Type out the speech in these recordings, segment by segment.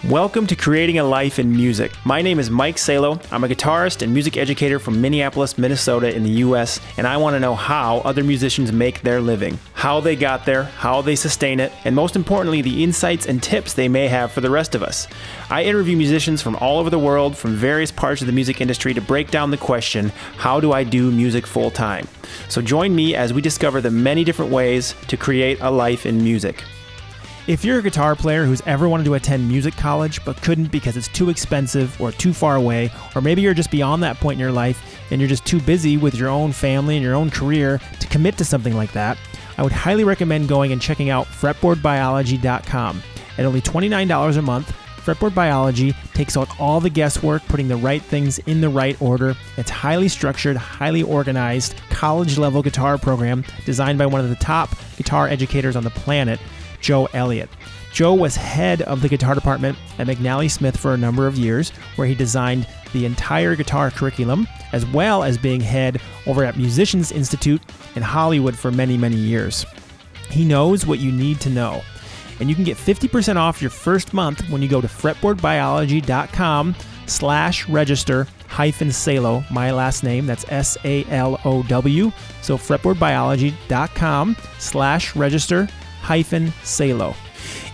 Welcome to Creating a Life in Music. My name is Mike Salo. I'm a guitarist and music educator from Minneapolis, Minnesota in the US, and I want to know how other musicians make their living, how they got there, how they sustain it, and most importantly, the insights and tips they may have for the rest of us. I interview musicians from all over the world, from various parts of the music industry to break down the question, how do I do music full time? So join me as we discover the many different ways to create a life in music. If you're a guitar player who's ever wanted to attend music college but couldn't because it's too expensive or too far away, or maybe you're just beyond that point in your life and you're just too busy with your own family and your own career to commit to something like that, I would highly recommend going and checking out fretboardbiology.com. At only $29 a month, Fretboard Biology takes out all the guesswork, putting the right things in the right order. It's highly structured, highly organized, college-level guitar program designed by one of the top guitar educators on the planet, Joe Elliott. Joe was head of the guitar department at McNally Smith for a number of years, where he designed the entire guitar curriculum, as well as being head over at Musicians Institute in Hollywood for many, many years. He knows what you need to know. And you can get 50% off your first month when you go to fretboardbiology.com/register-salo, my last name, that's S-A-L-O-W. So fretboardbiology.com/register-salo.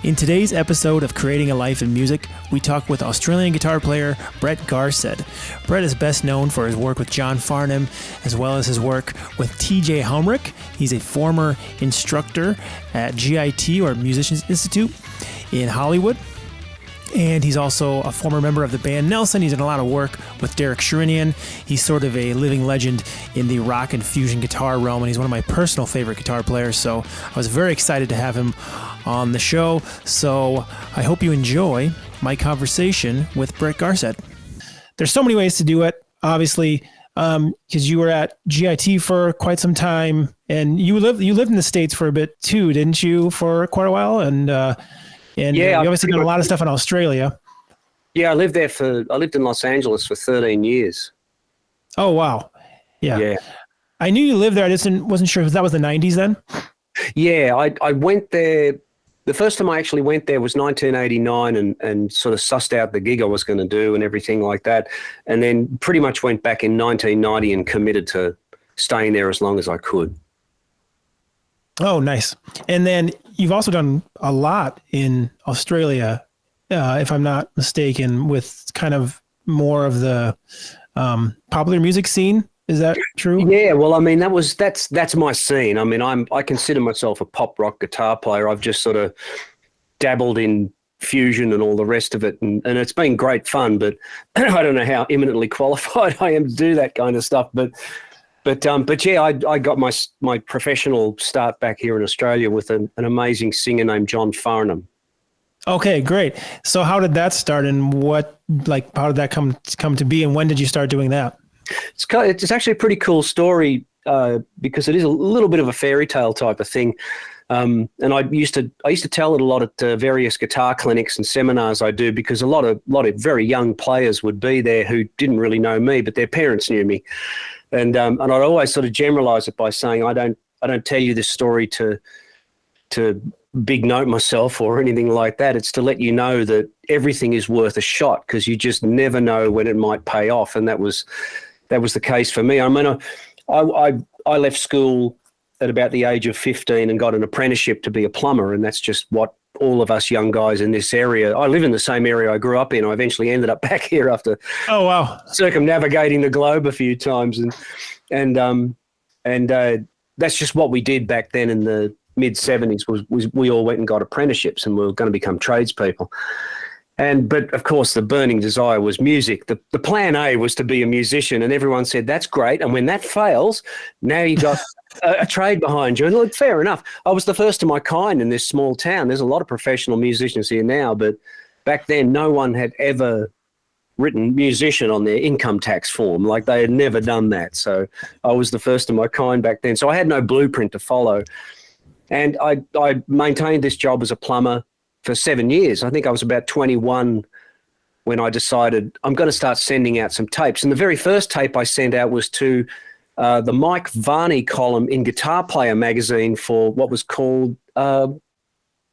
In today's episode of Creating a Life in Music, we talk with Australian guitar player Brett Garsed. Brett is best known for his work with John Farnham, as well as his work with TJ Helmerich. He's a former instructor at GIT, or Musicians Institute, in Hollywood. And he's also a former member of the band Nelson. He's done a lot of work with Derek Sherinian. He's sort of a living legend in the rock and fusion guitar realm, and he's one of my personal favorite guitar players. So I was very excited to have him on the show. So I hope you enjoy my conversation with Brett Garsed. There's so many ways to do it, obviously, because you were at GIT for quite some time, and you lived in the States for a bit too, didn't you, for quite a while? And yeah, you obviously done a lot of stuff in Australia. Yeah, I lived in Los Angeles for 13 years. Oh, wow. Yeah. I knew you lived there. I just wasn't sure if that was the 90s then. Yeah, I went there. The first time I actually went there was 1989 and sort of sussed out the gig I was going to do and everything like that. And then pretty much went back in 1990 and committed to staying there as long as I could. Oh, nice. And then you've also done a lot in Australia, if I'm not mistaken, with kind of more of the popular music scene. Is that true? Yeah, well, I mean, that's my scene. I mean, I consider myself a pop rock guitar player. I've just sort of dabbled in fusion and all the rest of it, and it's been great fun, but I don't know how eminently qualified I am to do that kind of stuff, But yeah, I got my professional start back here in Australia with an amazing singer named John Farnham. Okay, great. So how did that start, and how did that come to be, and when did you start doing that? It's actually a pretty cool story because it is a little bit of a fairy tale type of thing. And I used to tell it a lot at various guitar clinics and seminars I do, because a lot of very young players would be there who didn't really know me, but their parents knew me. And I'd always sort of generalize it by saying I don't tell you this story to big note myself or anything like that. It's to let you know that everything is worth a shot, because you just never know when it might pay off. And that was the case for me. I mean, I left school at about the age of 15 and got an apprenticeship to be a plumber, and that's just what all of us young guys in this area. I live in the same area I grew up in. I eventually ended up back here after circumnavigating the globe a few times, and that's just what we did back then in the mid 70s. Was we all went and got apprenticeships, and we were going to become tradespeople. But of course, the burning desire was music. The plan A was to be a musician, and everyone said that's great. And when that fails, now you got a trade behind you. And look, fair enough. I was the first of my kind in this small town. There's a lot of professional musicians here now, but back then, no one had ever written musician on their income tax form. Like, they had never done that. So I was the first of my kind back then. So I had no blueprint to follow. And I maintained this job as a plumber for 7 years. I think I was about 21 when I decided I'm going to start sending out some tapes. And the very first tape I sent out was to the Mike Varney column in Guitar Player magazine for what was called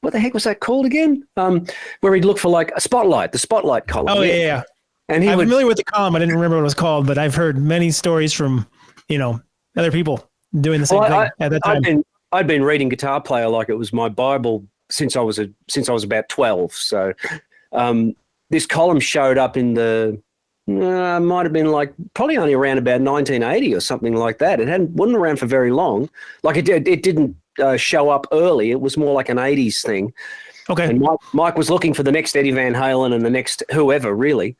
what the heck was that called again? Where he'd look for like the spotlight column. Oh, yeah. And I'm familiar with the column. I didn't remember what it was called, but I've heard many stories from, other people doing the same thing at that time. I'd been reading Guitar Player like it was my Bible since I was about 12. So this column showed up in the might have been like probably only around about 1980 or something like that. It wasn't around for very long. Like it didn't show up early. It was more like an 80s thing. Okay. And Mike was looking for the next Eddie Van Halen and the next whoever, really.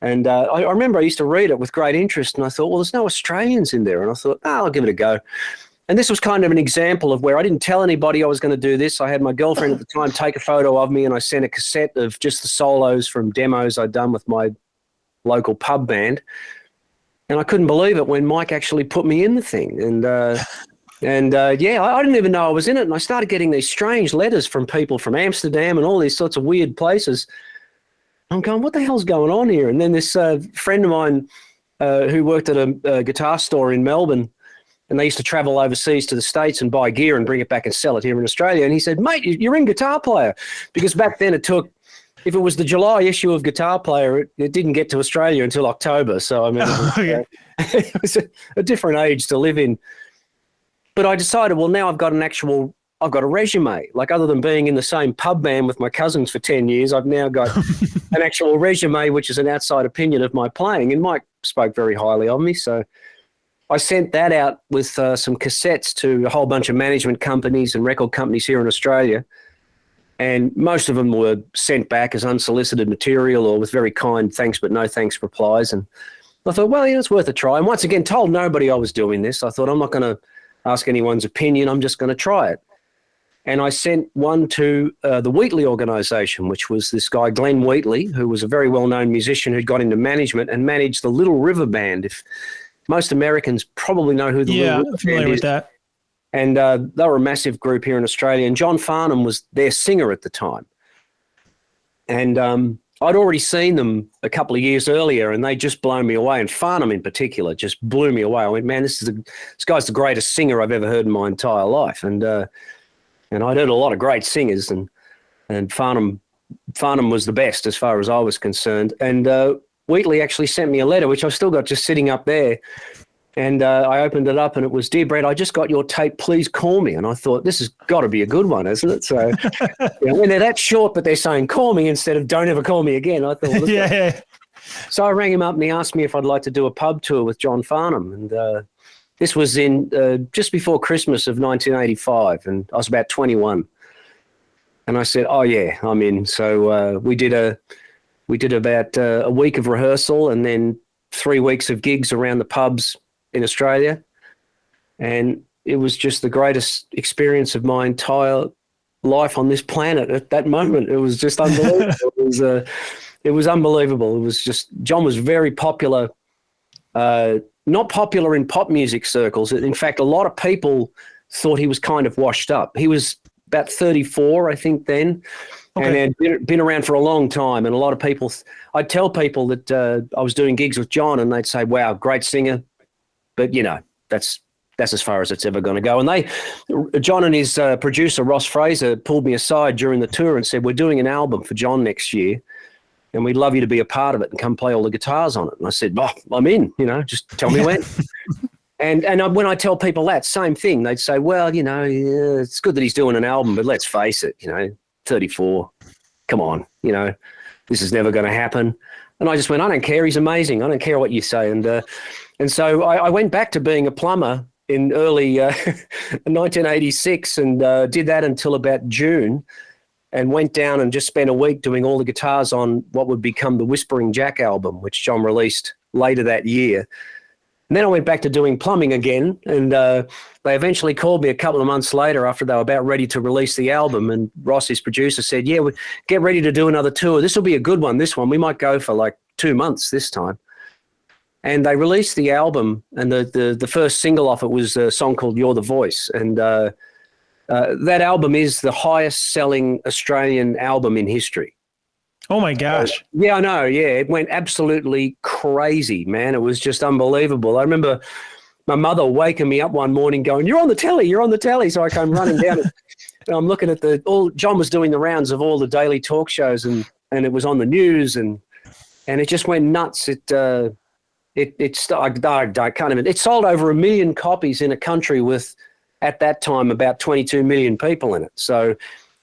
And I remember I used to read it with great interest, and I thought, well, there's no Australians in there. And I thought, I'll give it a go. And this was kind of an example of where I didn't tell anybody I was going to do this. I had my girlfriend at the time take a photo of me, and I sent a cassette of just the solos from demos I'd done with my local pub band. And I couldn't believe it when Mike actually put me in the thing. And I didn't even know I was in it. And I started getting these strange letters from people from Amsterdam and all these sorts of weird places. I'm going, what the hell's going on here? And then this friend of mine who worked at a guitar store in Melbourne, and they used to travel overseas to the States and buy gear and bring it back and sell it here in Australia. And he said, mate, you're in Guitar Player. Because back then it took, if it was the July issue of Guitar Player, it didn't get to Australia until October. So I mean, it was a different age to live in. But I decided, well, now I've got a resume. Like, other than being in the same pub band with my cousins for 10 years, I've now got an actual resume, which is an outside opinion of my playing. And Mike spoke very highly of me. So I sent that out with some cassettes to a whole bunch of management companies and record companies here in Australia. And most of them were sent back as unsolicited material or with very kind thanks but no thanks replies. And I thought, well, it's worth a try. And once again, told nobody I was doing this. I thought, I'm not going to ask anyone's opinion. I'm just going to try it. And I sent one to the Wheatley organisation, which was this guy, Glenn Wheatley, who was a very well-known musician who'd got into management and managed the Little River Band. If most Americans probably know who the Little River Band is. With that. And they were a massive group here in Australia. And John Farnham was their singer at the time. And I'd already seen them a couple of years earlier, and they just blown me away. And Farnham in particular just blew me away. I went, man, this guy's the greatest singer I've ever heard in my entire life. And I'd heard a lot of great singers, and Farnham was the best as far as I was concerned. And Wheatley actually sent me a letter, which I've still got just sitting up there. And I opened it up, and it was, "Dear Brett, I just got your tape. Please call me." And I thought, this has got to be a good one, isn't it? So when they're that short, but they're saying call me instead of don't ever call me again, I thought, well, yeah. So I rang him up, and he asked me if I'd like to do a pub tour with John Farnham. And this was in just before Christmas of 1985, and I was about 21. And I said, "Oh yeah, I'm in." So we did about a week of rehearsal, and then 3 weeks of gigs around the pubs in Australia. And it was just the greatest experience of my entire life on this planet at that moment. It was just unbelievable. It was unbelievable. It was just, John was very popular, not popular in pop music circles. In fact, a lot of people thought he was kind of washed up. He was about 34, I think, then. Okay. And had been around for a long time. And a lot of people, I'd tell people that I was doing gigs with John, and they'd say, wow, great singer. But, that's as far as it's ever going to go. And John and his producer, Ross Fraser, pulled me aside during the tour and said, we're doing an album for John next year, and we'd love you to be a part of it and come play all the guitars on it. And I said, I'm in, just tell me when. And when I tell people that, same thing. They'd say, well, it's good that he's doing an album, but let's face it, 34, come on, this is never going to happen. And I just went, I don't care. He's amazing. I don't care what you say. And so I went back to being a plumber in early 1986 and did that until about June, and went down and just spent a week doing all the guitars on what would become the Whispering Jack album, which John released later that year. And then I went back to doing plumbing again, and they eventually called me a couple of months later after they were about ready to release the album, and Ross, his producer, said, yeah, get ready to do another tour. This will be a good one, this one. We might go for like 2 months this time. And they released the album, and the first single off it was a song called You're the Voice. And that album is the highest-selling Australian album in history. Oh, my gosh. Yeah, I know. Yeah, it went absolutely crazy, man. It was just unbelievable. I remember my mother waking me up one morning going, you're on the telly. So I came running down And I'm looking at John was doing the rounds of all the daily talk shows, and it was on the news, and it just went nuts. It sold over 1 million copies in a country with, at that time, about 22 million people in it. So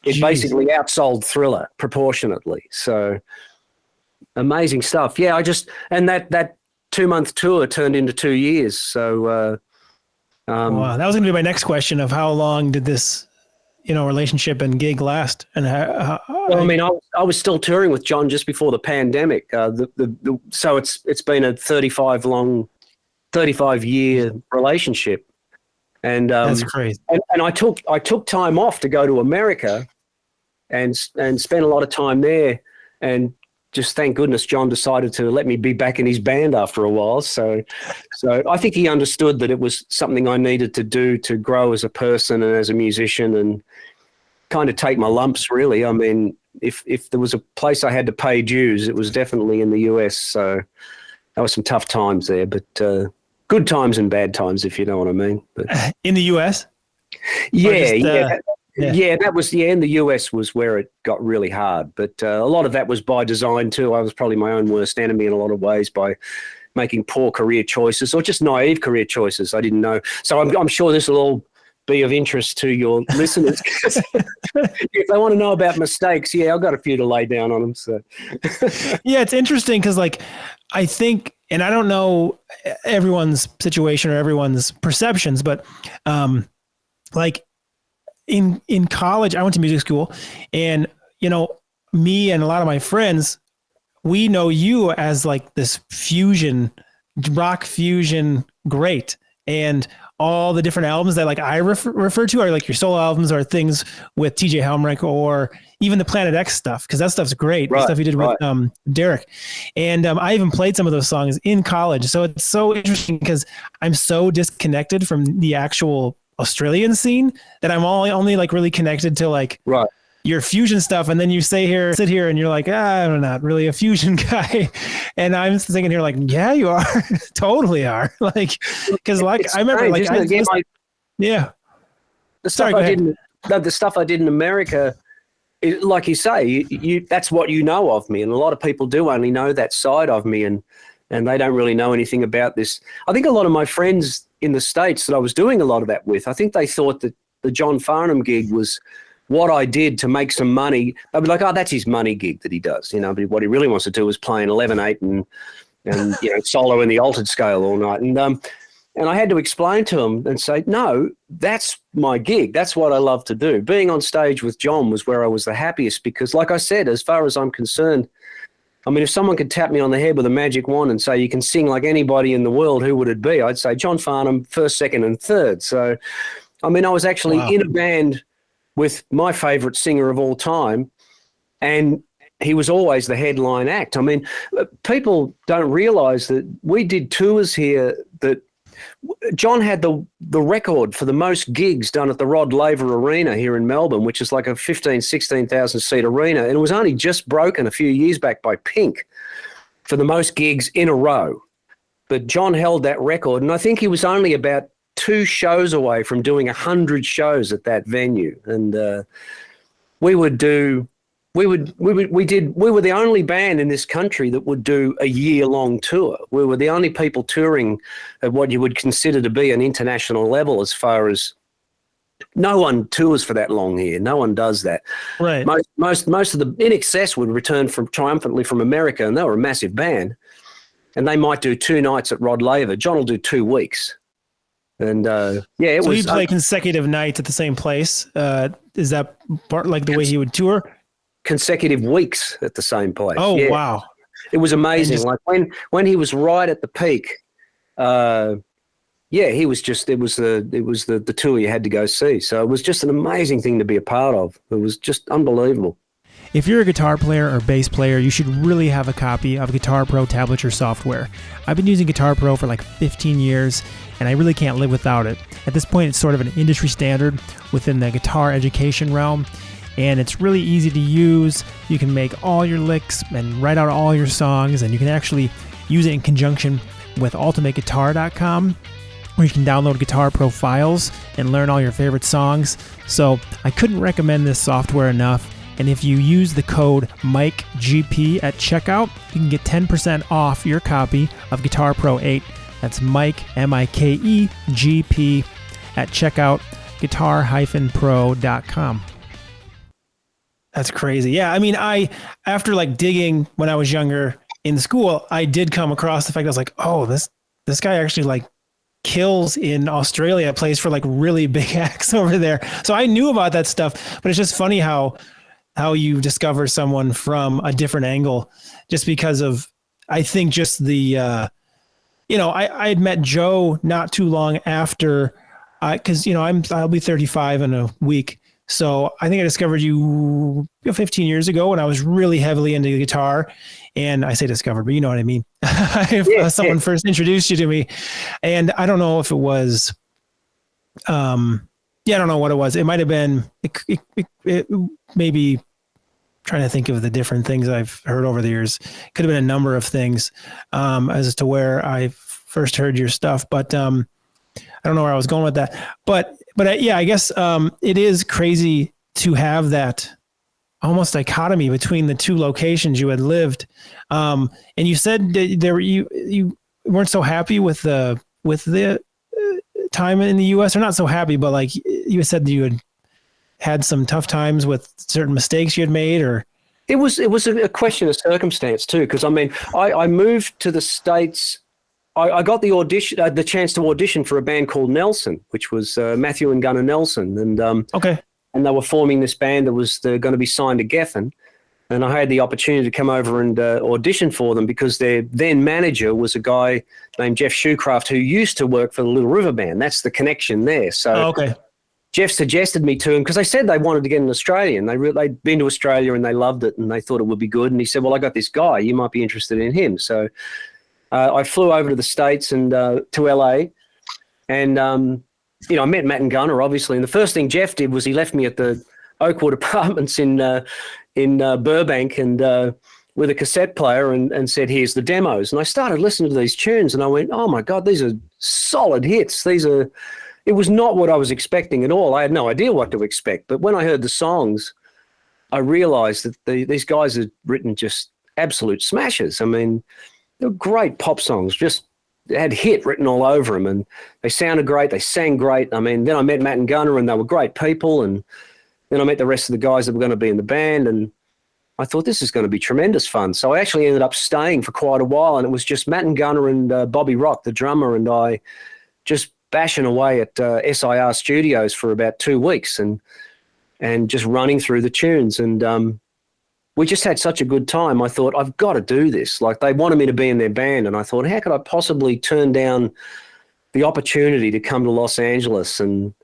it basically outsold Thriller proportionately. So amazing stuff. Yeah, and that 2-month tour turned into 2 years. So wow, that was going to be my next question of how long did this, relationship and gig last? And I was still touring with John just before the pandemic. So it's been a 35-year relationship. And that's crazy. And I took time off to go to America and spent a lot of time there, and just thank goodness John decided to let me be back in his band after a while. So I think he understood that it was something I needed to do to grow as a person and as a musician, and kind of take my lumps, really. I mean, if there was a place I had to pay dues, it was definitely in the US. So there were some tough times there, but good times and bad times, if you know what I mean. But in the US? Yeah. That was in the US was where it got really hard. But a lot of that was by design too. I was probably my own worst enemy in a lot of ways by making poor career choices, or just naive career choices. I didn't know. So I'm sure this will all be of interest to your listeners. If they want to know about mistakes, I've got a few to lay down on them. So yeah, it's interesting because I think, and I don't know everyone's situation or everyone's perceptions, but in college, I went to music school, and me and a lot of my friends, we know you as this rock fusion great, and all the different albums that I refer to are your solo albums, or things with TJ Helmerich, or even the Planet X stuff, because that stuff's great. The stuff you did with Derek. And I even played some of those songs in college. So it's so interesting because I'm so disconnected from the actual Australian scene that I'm only really connected to your fusion stuff. And then you sit here and you're I'm not really a fusion guy. And I'm thinking here yeah, you are. Totally are. Because I remember the stuff I did in America, like you say, that's what you know of me. And a lot of people do only know that side of me, and they don't really know anything about this. I think a lot of my friends in the States that I was doing a lot of that with, I think they thought that the John Farnham gig was what I did to make some money. They'd be like, oh, that's his money gig that he does. But what he really wants to do is play an 11/8 and solo in the altered scale all night. And I had to explain to him and say, no, that's my gig. That's what I love to do. Being on stage with John was where I was the happiest, because like I said, as far as I'm concerned, I mean, if someone could tap me on the head with a magic wand and say, you can sing like anybody in the world, who would it be? I'd say John Farnham, first, second, and third. So, I mean, I was actually in a band with my favorite singer of all time, and he was always the headline act. I mean, people don't realize that we did tours here that John had the record for the most gigs done at the Rod Laver Arena here in Melbourne, which is like a 16,000 seat arena. And it was only just broken a few years back by Pink for the most gigs in a row. But John held that record, and I think he was only about 2 shows away from doing 100 shows at that venue. And we were the only band in this country that would do a year-long tour. We were the only people touring at what you would consider to be an international level, as far as no one tours for that long here. No one does that. Right. Most of the In Excess would return triumphantly from America, and they were a massive band, and they might do 2 nights at Rod Laver. John will do 2 weeks. And so he play consecutive nights at the same place. Is that part the way he would tour? Consecutive weeks at the same place. Oh, yeah. Wow. It was amazing. When he was right at the peak, he was just, it was the tour you had to go see. So it was just an amazing thing to be a part of. It was just unbelievable. If you're a guitar player or bass player, you should really have a copy of Guitar Pro tablature software. I've been using Guitar Pro for 15 years, and I really can't live without it. At this point, it's sort of an industry standard within the guitar education realm, and it's really easy to use. You can make all your licks and write out all your songs, and you can actually use it in conjunction with ultimateguitar.com, where you can download Guitar Pro files and learn all your favorite songs. So I couldn't recommend this software enough. And if you use the code MikeGP at checkout, you can get 10% off your copy of Guitar Pro 8. That's Mike, MikeGP at checkout, guitar-pro.com. That's crazy. Yeah, I mean, after like digging when I was younger in school, I did come across the fact I was like, oh, this guy actually like kills in Australia, plays for like really big acts over there. So I knew about that stuff, but it's just funny how you discover someone from a different angle, just because of, I think just the, I had met Joe not too long after, cause I'll be 35 in a week. So I think I discovered you 15 years ago when I was really heavily into guitar, and I say discovered, but you know what I mean. Someone first introduced you to me, and I don't know if it was, I don't know what it was. It might've been, it maybe trying to think of the different things I've heard over the years. Could have been a number of things, as to where I first heard your stuff, but, I don't know where I was going with that, but I guess it is crazy to have that almost dichotomy between the two locations you had lived. And you said that you weren't so happy with the time in the U.S., or not so happy, but like you said that you had some tough times with certain mistakes you had made, or. It was a question of circumstance too, because I mean, I moved to the States. I got the chance to audition for a band called Nelson, which was Matthew and Gunnar Nelson, and and they were forming this band that was going to be signed to Geffen, and I had the opportunity to come over and audition for them because their then manager was a guy named Jeff Shoecraft, who used to work for the Little River Band. That's the connection there. So Jeff suggested me to him because they said they wanted to get an Australian. They'd been to Australia and they loved it and they thought it would be good. And he said, well, I got this guy. You might be interested in him. So I flew over to the States and to LA, and I met Matt and Gunnar, obviously. And the first thing Jeff did was he left me at the Oakwood Apartments in Burbank and with a cassette player and said, here's the demos. And I started listening to these tunes and I went, oh my God, these are solid hits. It was not what I was expecting at all. I had no idea what to expect. But when I heard the songs, I realized that these guys had written just absolute smashes. I mean, they were great pop songs, just had hit written all over them, and they sounded great. They sang great. I mean, then I met Matt and Gunnar, and they were great people, and then I met the rest of the guys that were going to be in the band, and I thought this is going to be tremendous fun. So I actually ended up staying for quite a while, and it was just Matt and Gunnar and Bobby Rock, the drummer, and I just bashing away at SIR Studios for about 2 weeks and just running through the tunes, and we just had such a good time. I thought, I've got to do this. Like, they wanted me to be in their band, and I thought, how could I possibly turn down the opportunity to come to Los Angeles and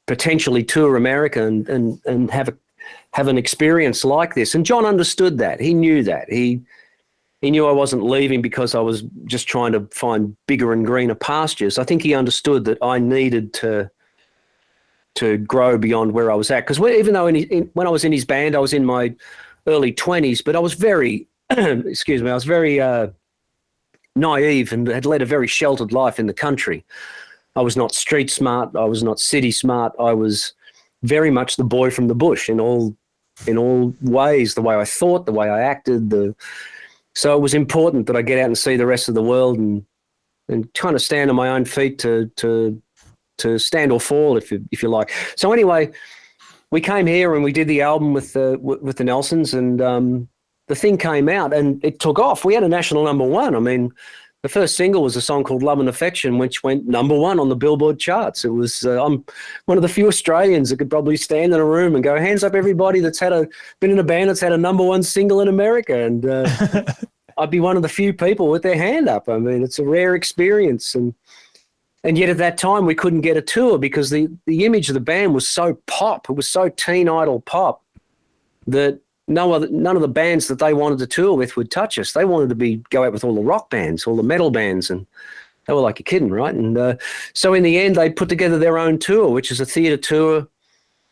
potentially tour America and have an experience like this? And John understood that. He knew that. He knew I wasn't leaving because I was just trying to find bigger and greener pastures. I think he understood that I needed to grow beyond where I was at. Because even though when I was in his band, I was in my early 20s, but I was very, excuse me, I was very naive and had led a very sheltered life in the country. I was not street smart. I was not city smart. I was very much the boy from the bush in all ways, the way I thought, the way I acted. So it was important that I get out and see the rest of the world and kind of stand on my own feet to stand or fall, if you like. So anyway, we came here and we did the album with the Nelsons, and the thing came out and it took off. We had a national #1. I mean, the first single was a song called Love and Affection, which went #1 on the Billboard charts. It was I'm one of the few Australians that could probably stand in a room and go, hands up everybody that's been in a band that's had a #1 single in America. And I'd be one of the few people with their hand up. I mean, it's a rare experience. And yet at that time, we couldn't get a tour because the image of the band was so pop. It was so teen idol pop that none of the bands that they wanted to tour with would touch us. They wanted to go out with all the rock bands, all the metal bands, and they were like, you're kidding, right? And so in the end, they put together their own tour, which is a theatre tour,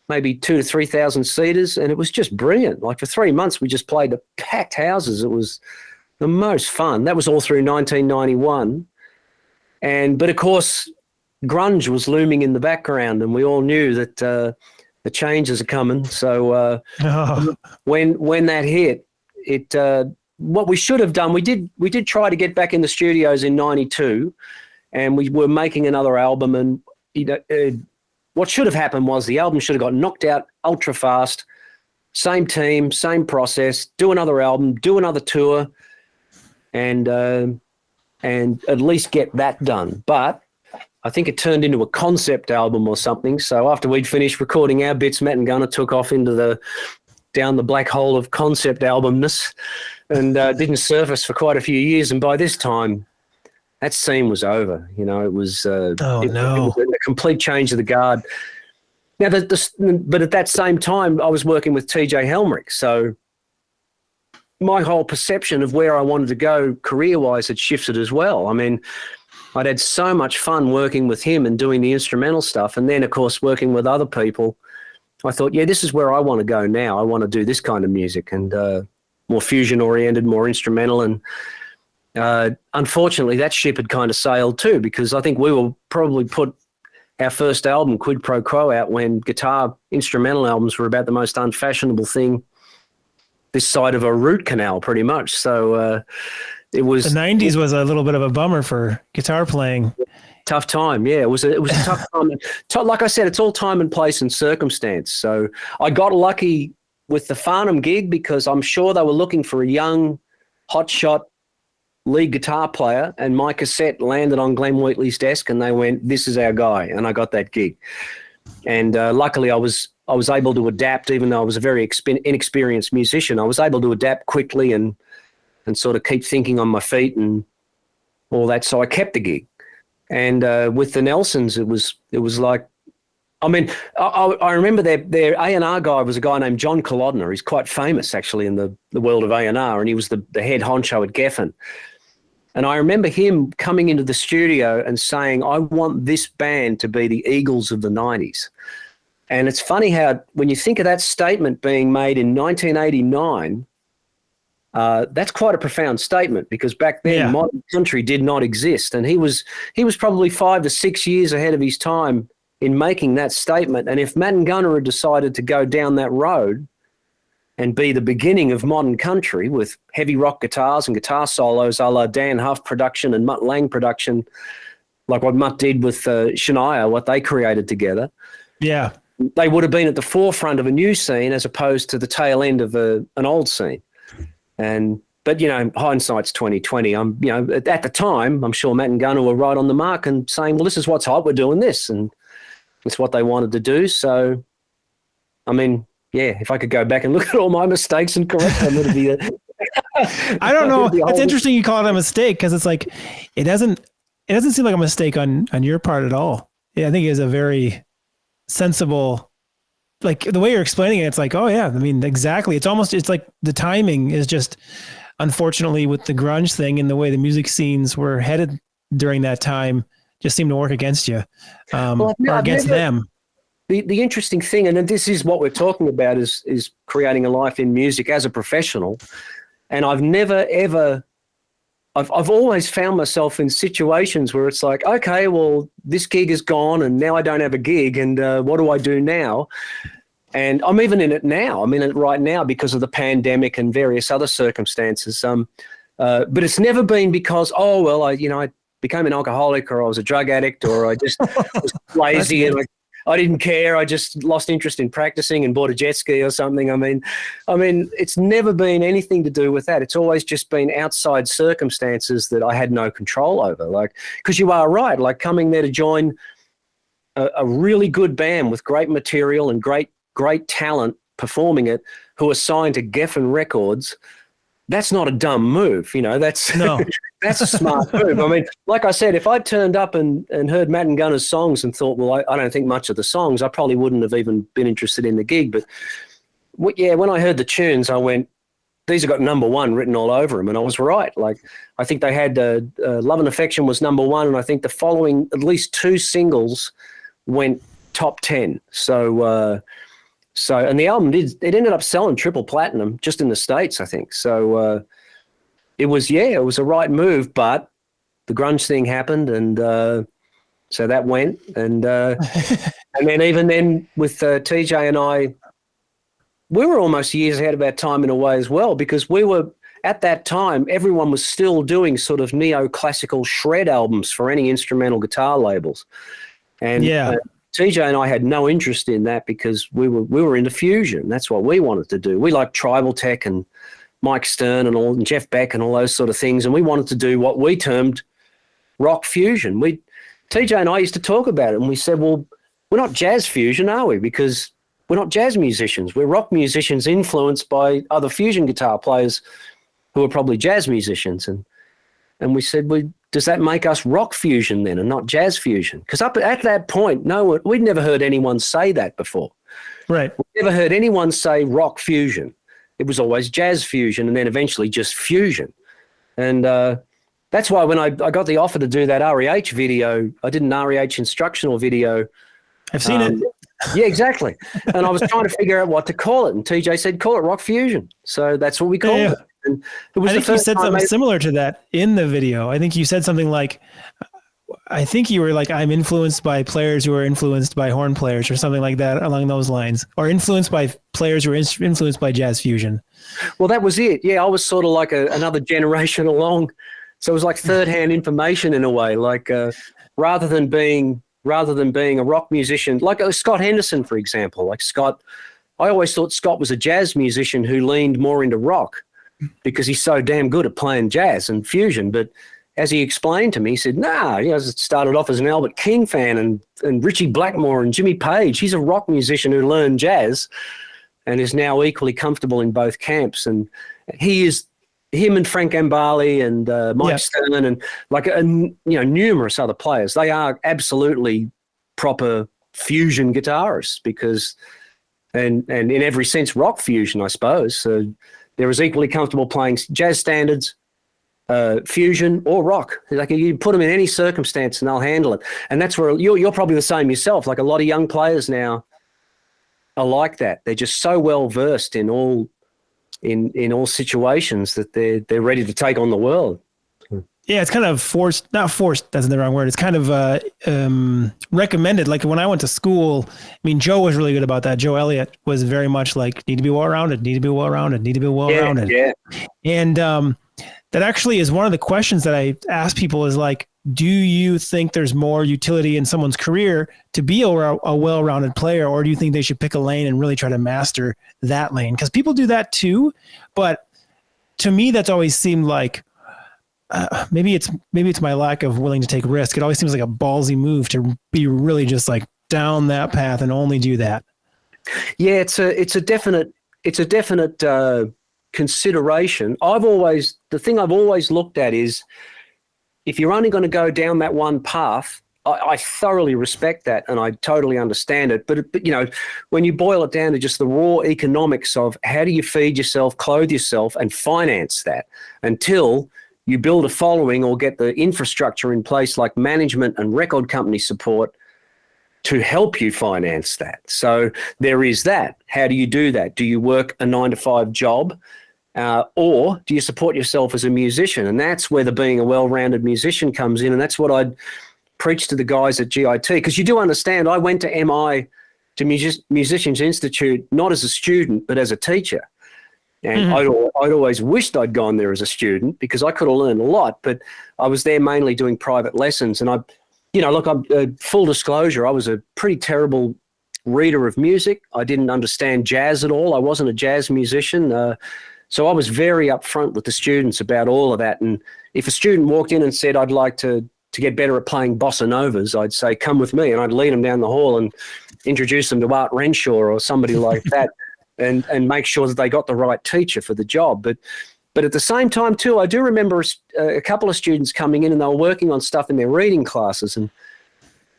maybe 2,000 to 3,000 seaters, and it was just brilliant. Like for 3 months, we just played at packed houses. It was the most fun. That was all through 1991. But of course, grunge was looming in the background, and we all knew that the changes are coming. So when that hit, what we should have done, we did try to get back in the studios in '92, and we were making another album. And what should have happened was the album should have got knocked out ultra fast. Same team, same process. Do another album, do another tour, and at least get that done. But I think it turned into a concept album or something. So after we'd finished recording our bits, Matt and Gunnar took off down the black hole of concept albumness, and didn't surface for quite a few years. And by this time, that scene was over. It was it was a complete change of the guard. Now, but at that same time, I was working with TJ Helmerich, so my whole perception of where I wanted to go career-wise had shifted as well. I mean, I'd had so much fun working with him and doing the instrumental stuff, and then, of course, working with other people. I thought, yeah, this is where I want to go now. I want to do this kind of music, and more fusion-oriented, more instrumental. And unfortunately, that ship had kind of sailed too, because I think we will probably put our first album, Quid Pro Quo, out when guitar instrumental albums were about the most unfashionable thing this side of a root canal, pretty much. So it was... The 90s was a little bit of a bummer for guitar playing. Tough time, yeah. It was a tough time. Like I said, it's all time and place and circumstance. So I got lucky with the Farnham gig because I'm sure they were looking for a young, hotshot lead guitar player, and my cassette landed on Glenn Wheatley's desk, and they went, "This is our guy," and I got that gig. And luckily, I was able to adapt, even though I was a very inexperienced musician. I was able to adapt quickly and sort of keep thinking on my feet and all that. So I kept the gig. And with the Nelsons, it was like, I mean, I remember their A&R guy was a guy named John Kolodner. He's quite famous, actually, in the world of A&R, and he was the head honcho at Geffen. And I remember him coming into the studio and saying, "I want this band to be the Eagles of the 90s." And it's funny how, when you think of that statement being made in 1989, that's quite a profound statement, because back then modern country did not exist. And he was probably 5 to 6 years ahead of his time in making that statement. And if Matt and Gunnar had decided to go down that road and be the beginning of modern country with heavy rock guitars and guitar solos a la Dan Huff production and Mutt Lange production, like what Mutt did with Shania, what they created together, they would have been at the forefront of a new scene as opposed to the tail end of an old scene. But hindsight's 2020. At the time, I'm sure Matt and Gunnar were right on the mark and saying, "Well, this is what's hot. We're doing this," and it's what they wanted to do. So, I mean, yeah, if I could go back and look at all my mistakes and correct them, it'd be I don't know. It's interesting you call it a mistake, because it's like it doesn't seem like a mistake on your part at all. Yeah, I think it's a very sensible, like the way you're explaining it. It's like, oh yeah, I mean, exactly. It's like the timing is just, unfortunately, with the grunge thing and the way the music scenes were headed during that time, just seemed to work against you, or against them. The interesting thing, and this is what we're talking about, is creating a life in music as a professional. And I've never, ever, I've always found myself in situations where it's like, okay, well, this gig is gone and now I don't have a gig, and what do I do now? And I'm even in it now. I'm in it right now because of the pandemic and various other circumstances. But it's never been because, oh, well, I became an alcoholic, or I was a drug addict, or I just was lazy and I didn't care. I just lost interest in practicing and bought a jet ski or something. I mean, it's never been anything to do with that. It's always just been outside circumstances that I had no control over. Like, because you are right, like coming there to join a really good band with great material and great talent performing it, who are signed to Geffen Records. That's not a dumb move, that's a smart move. I mean, like I said, if I turned up and heard Matt and Gunnar's songs and thought, well, I don't think much of the songs, I probably wouldn't have even been interested in the gig. But when I heard the tunes, I went, these have got number one written all over them. And I was right. Like, I think they had Love and Affection was number one. And I think the following, at least 2 singles went top 10. And the album it ended up selling triple platinum just in the States, I think. So it was a right move, but the grunge thing happened, and So that went, and then even then with TJ and I, we were almost years ahead of our time in a way as well, because we were, at that time, everyone was still doing sort of neoclassical shred albums for any instrumental guitar labels. And TJ and I had no interest in that because we were into fusion. That's what we wanted to do. We liked Tribal Tech and Mike Stern and Jeff Beck and all those sort of things, and we wanted to do what we termed rock fusion. TJ and I used to talk about it, and we said, well, we're not jazz fusion, are we? Because we're not jazz musicians. We're rock musicians influenced by other fusion guitar players who are probably jazz musicians. And we said, well, does that make us rock fusion then and not jazz fusion? Because up at that point, we'd never heard anyone say that before. Right. We'd never heard anyone say rock fusion. It was always jazz fusion and then eventually just fusion. And that's why when I got the offer to do that REH video, I did an REH instructional video. I've seen it. Yeah, exactly. And I was trying to figure out what to call it. And TJ said, call it rock fusion. So that's what we called it. And it was I think you said something similar to that in the video. I think you said something like, I think you were like, I'm influenced by players who are influenced by horn players or something like that along those lines, or influenced by players who are influenced by jazz fusion. Well, that was it. Yeah, I was sort of like another generation along. So it was like third-hand information in a way, like rather than being a rock musician, like Scott Henderson, for example. Like Scott, I always thought Scott was a jazz musician who leaned more into rock because he's so damn good at playing jazz and fusion. But as he explained to me, he said, he started off as an Albert King fan and Richie Blackmore and Jimmy Page. He's a rock musician who learned jazz and is now equally comfortable in both camps. And him and Frank Ambali and Mike Stern and numerous other players, they are absolutely proper fusion guitarists because, and in every sense, rock fusion, I suppose. So they're as equally comfortable playing jazz standards, fusion or rock. Like you put them in any circumstance and they'll handle it. And that's where you're probably the same yourself. Like a lot of young players now are like that. They're just so well versed in all situations that they're ready to take on the world. Yeah, it's kind of forced, not forced, that's the wrong word. It's kind of recommended. Like when I went to school, I mean, Joe was really good about that. Joe Elliott was very much like, need to be well-rounded, need to be well-rounded, need to be well-rounded. Yeah. And that actually is one of the questions that I ask people is like, do you think there's more utility in someone's career to be a well-rounded player, or do you think they should pick a lane and really try to master that lane? Because people do that too, but to me, that's always seemed like maybe it's my lack of willing to take risk. It always seems like a ballsy move to be really just like down that path and only do that. Yeah, it's a definite consideration. The thing I've always looked at is, if you're only going to go down that one path, I thoroughly respect that and I totally understand it. But when you boil it down to just the raw economics of how do you feed yourself, clothe yourself, and finance that until you build a following or get the infrastructure in place like management and record company support to help you finance that. So there is that. How do you do that? Do you work a 9-to-5 job? Or do you support yourself as a musician? And that's where the being a well-rounded musician comes in. And that's what I'd preach to the guys at GIT. Because you do understand, I went to MI, to Musicians Institute, not as a student, but as a teacher. And I'd always wished I'd gone there as a student because I could have learned a lot. But I was there mainly doing private lessons. And full disclosure, I was a pretty terrible reader of music. I didn't understand jazz at all. I wasn't a jazz musician. So I was very upfront with the students about all of that. And if a student walked in and said, I'd like to get better at playing bossa novas, I'd say, come with me. And I'd lead them down the hall and introduce them to Art Renshaw or somebody like that and make sure that they got the right teacher for the job. But at the same time, too, I do remember a couple of students coming in and they were working on stuff in their reading classes. And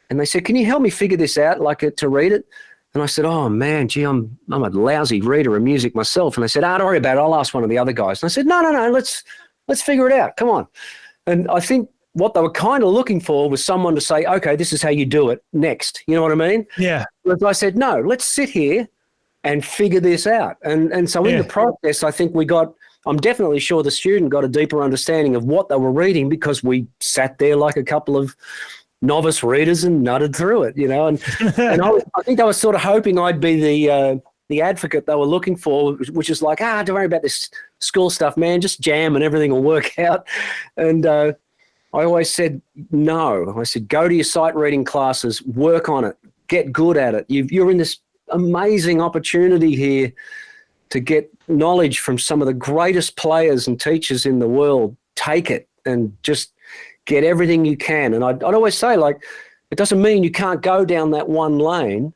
they said, can you help me figure this out, to read it? And I said, oh, man, gee, I'm a lousy reader of music myself. And they said, don't worry about it. I'll ask one of the other guys. And I said, no, let's figure it out. Come on. And I think what they were kind of looking for was someone to say, okay, this is how you do it next. You know what I mean? Yeah. But I said, no, let's sit here and figure this out. And so in the process, I think I'm definitely sure the student got a deeper understanding of what they were reading because we sat there like a couple of novice readers and nutted through it, and I think they were sort of hoping I'd be the advocate they were looking for, which is like, don't worry about this school stuff, man, just jam and everything will work out. And I always said no. I said, go to your sight reading classes, work on it, get good at it. You're in this amazing opportunity here to get knowledge from some of the greatest players and teachers in the world. Take it and just get everything you can. And I'd always say, like, it doesn't mean you can't go down that one lane.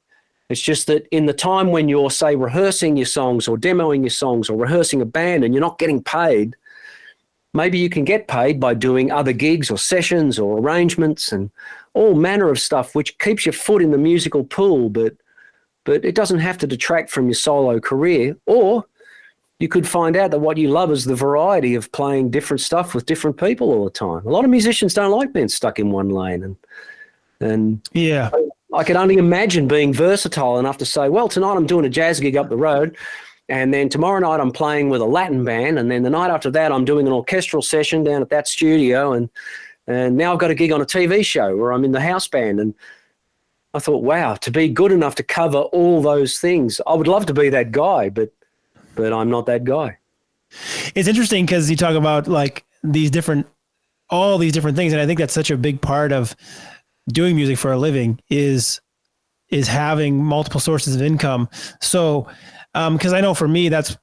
It's just that in the time when you're, say, rehearsing your songs or demoing your songs or rehearsing a band and you're not getting paid, maybe you can get paid by doing other gigs or sessions or arrangements and all manner of stuff, which keeps your foot in the musical pool, but it doesn't have to detract from your solo career. Or you could find out that what you love is the variety of playing different stuff with different people all the time. A lot of musicians don't like being stuck in one lane. And yeah, I could only imagine being versatile enough to say, well, tonight I'm doing a jazz gig up the road, and then tomorrow night I'm playing with a Latin band, and then the night after that I'm doing an orchestral session down at that studio, and now I've got a gig on a TV show where I'm in the house band. And I thought, wow, to be good enough to cover all those things, I would love to be that guy, but I'm not that guy. It's interesting because you talk about like all these different things. And I think that's such a big part of doing music for a living is having multiple sources of income. So, cause I know for me, that's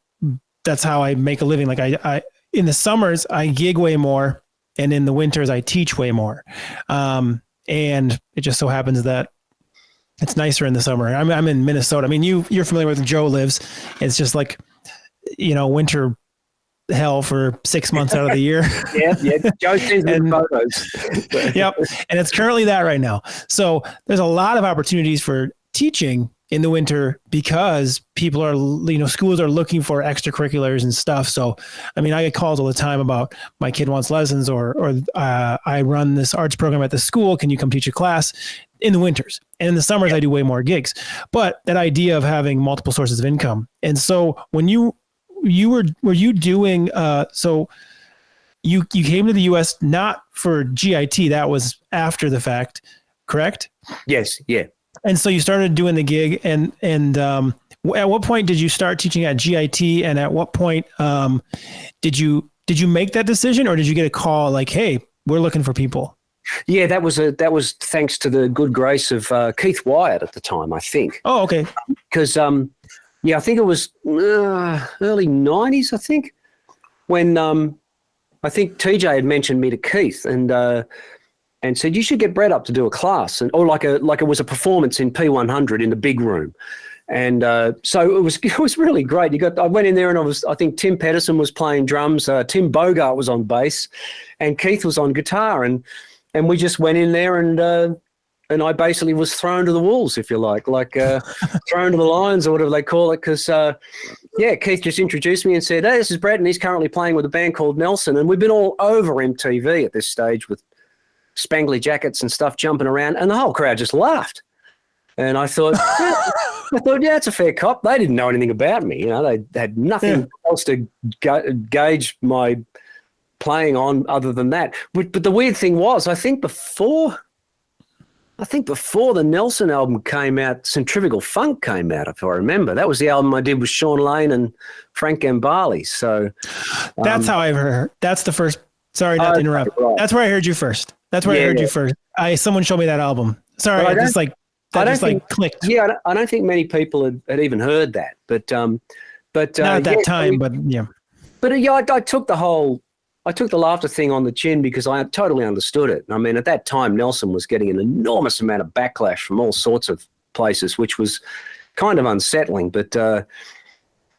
how I make a living. Like I in the summers I gig way more, and in the winters I teach way more. And it just so happens that it's nicer in the summer. I'm in Minnesota. I mean, you're familiar with where Joe lives. It's just like, winter hell for 6 months out of the year. Yeah. Joe sends me photos. Yep. And it's currently that right now. So there's a lot of opportunities for teaching in the winter because people are, schools are looking for extracurriculars and stuff. So, I mean, I get calls all the time about my kid wants lessons or I run this arts program at the school. Can you come teach a class in the winters? And in the summers, I do way more gigs. But that idea of having multiple sources of income. And so when were you doing, so you came to the US not for GIT, that was after the fact, correct? Yes. Yeah. And so you started doing the gig and at what point did you start teaching at GIT? And at what point did you make that decision, or did you get a call like, hey, we're looking for people? Yeah, that was thanks to the good grace of Keith Wyatt at the time, I think. Oh, okay. Because I think it was early 90s, I think, when I think TJ had mentioned me to Keith and said, you should get Brett up to do a class, or like it was a performance in P100 in the big room. And so it was really great. I went in there and I think Tim Pedersen was playing drums, Tim Bogart was on bass, and Keith was on guitar, and we just went in there and I basically was thrown to the wolves, if you like thrown to the lions or whatever they call it. Because, Keith just introduced me and said, hey, this is Brett, and he's currently playing with a band called Nelson. And we've been all over MTV at this stage with spangly jackets and stuff jumping around, and the whole crowd just laughed. And I thought, yeah, it's a fair cop. They didn't know anything about me. They had nothing else to gauge my playing on other than that. But the weird thing was, I think before the Nelson album came out, Centrifugal Funk came out, if I remember. That was the album I did with Sean Lane and Frank Gambale. So that's how I heard. That's the first. Sorry not to interrupt. Right. That's where I heard you first. That's where I heard you first. Someone showed me that album. Sorry, I just clicked. Yeah, I don't think many people had even heard that. But not at that time. But yeah. But I took the laughter thing on the chin because I totally understood it. I mean, at that time, Nelson was getting an enormous amount of backlash from all sorts of places, which was kind of unsettling. But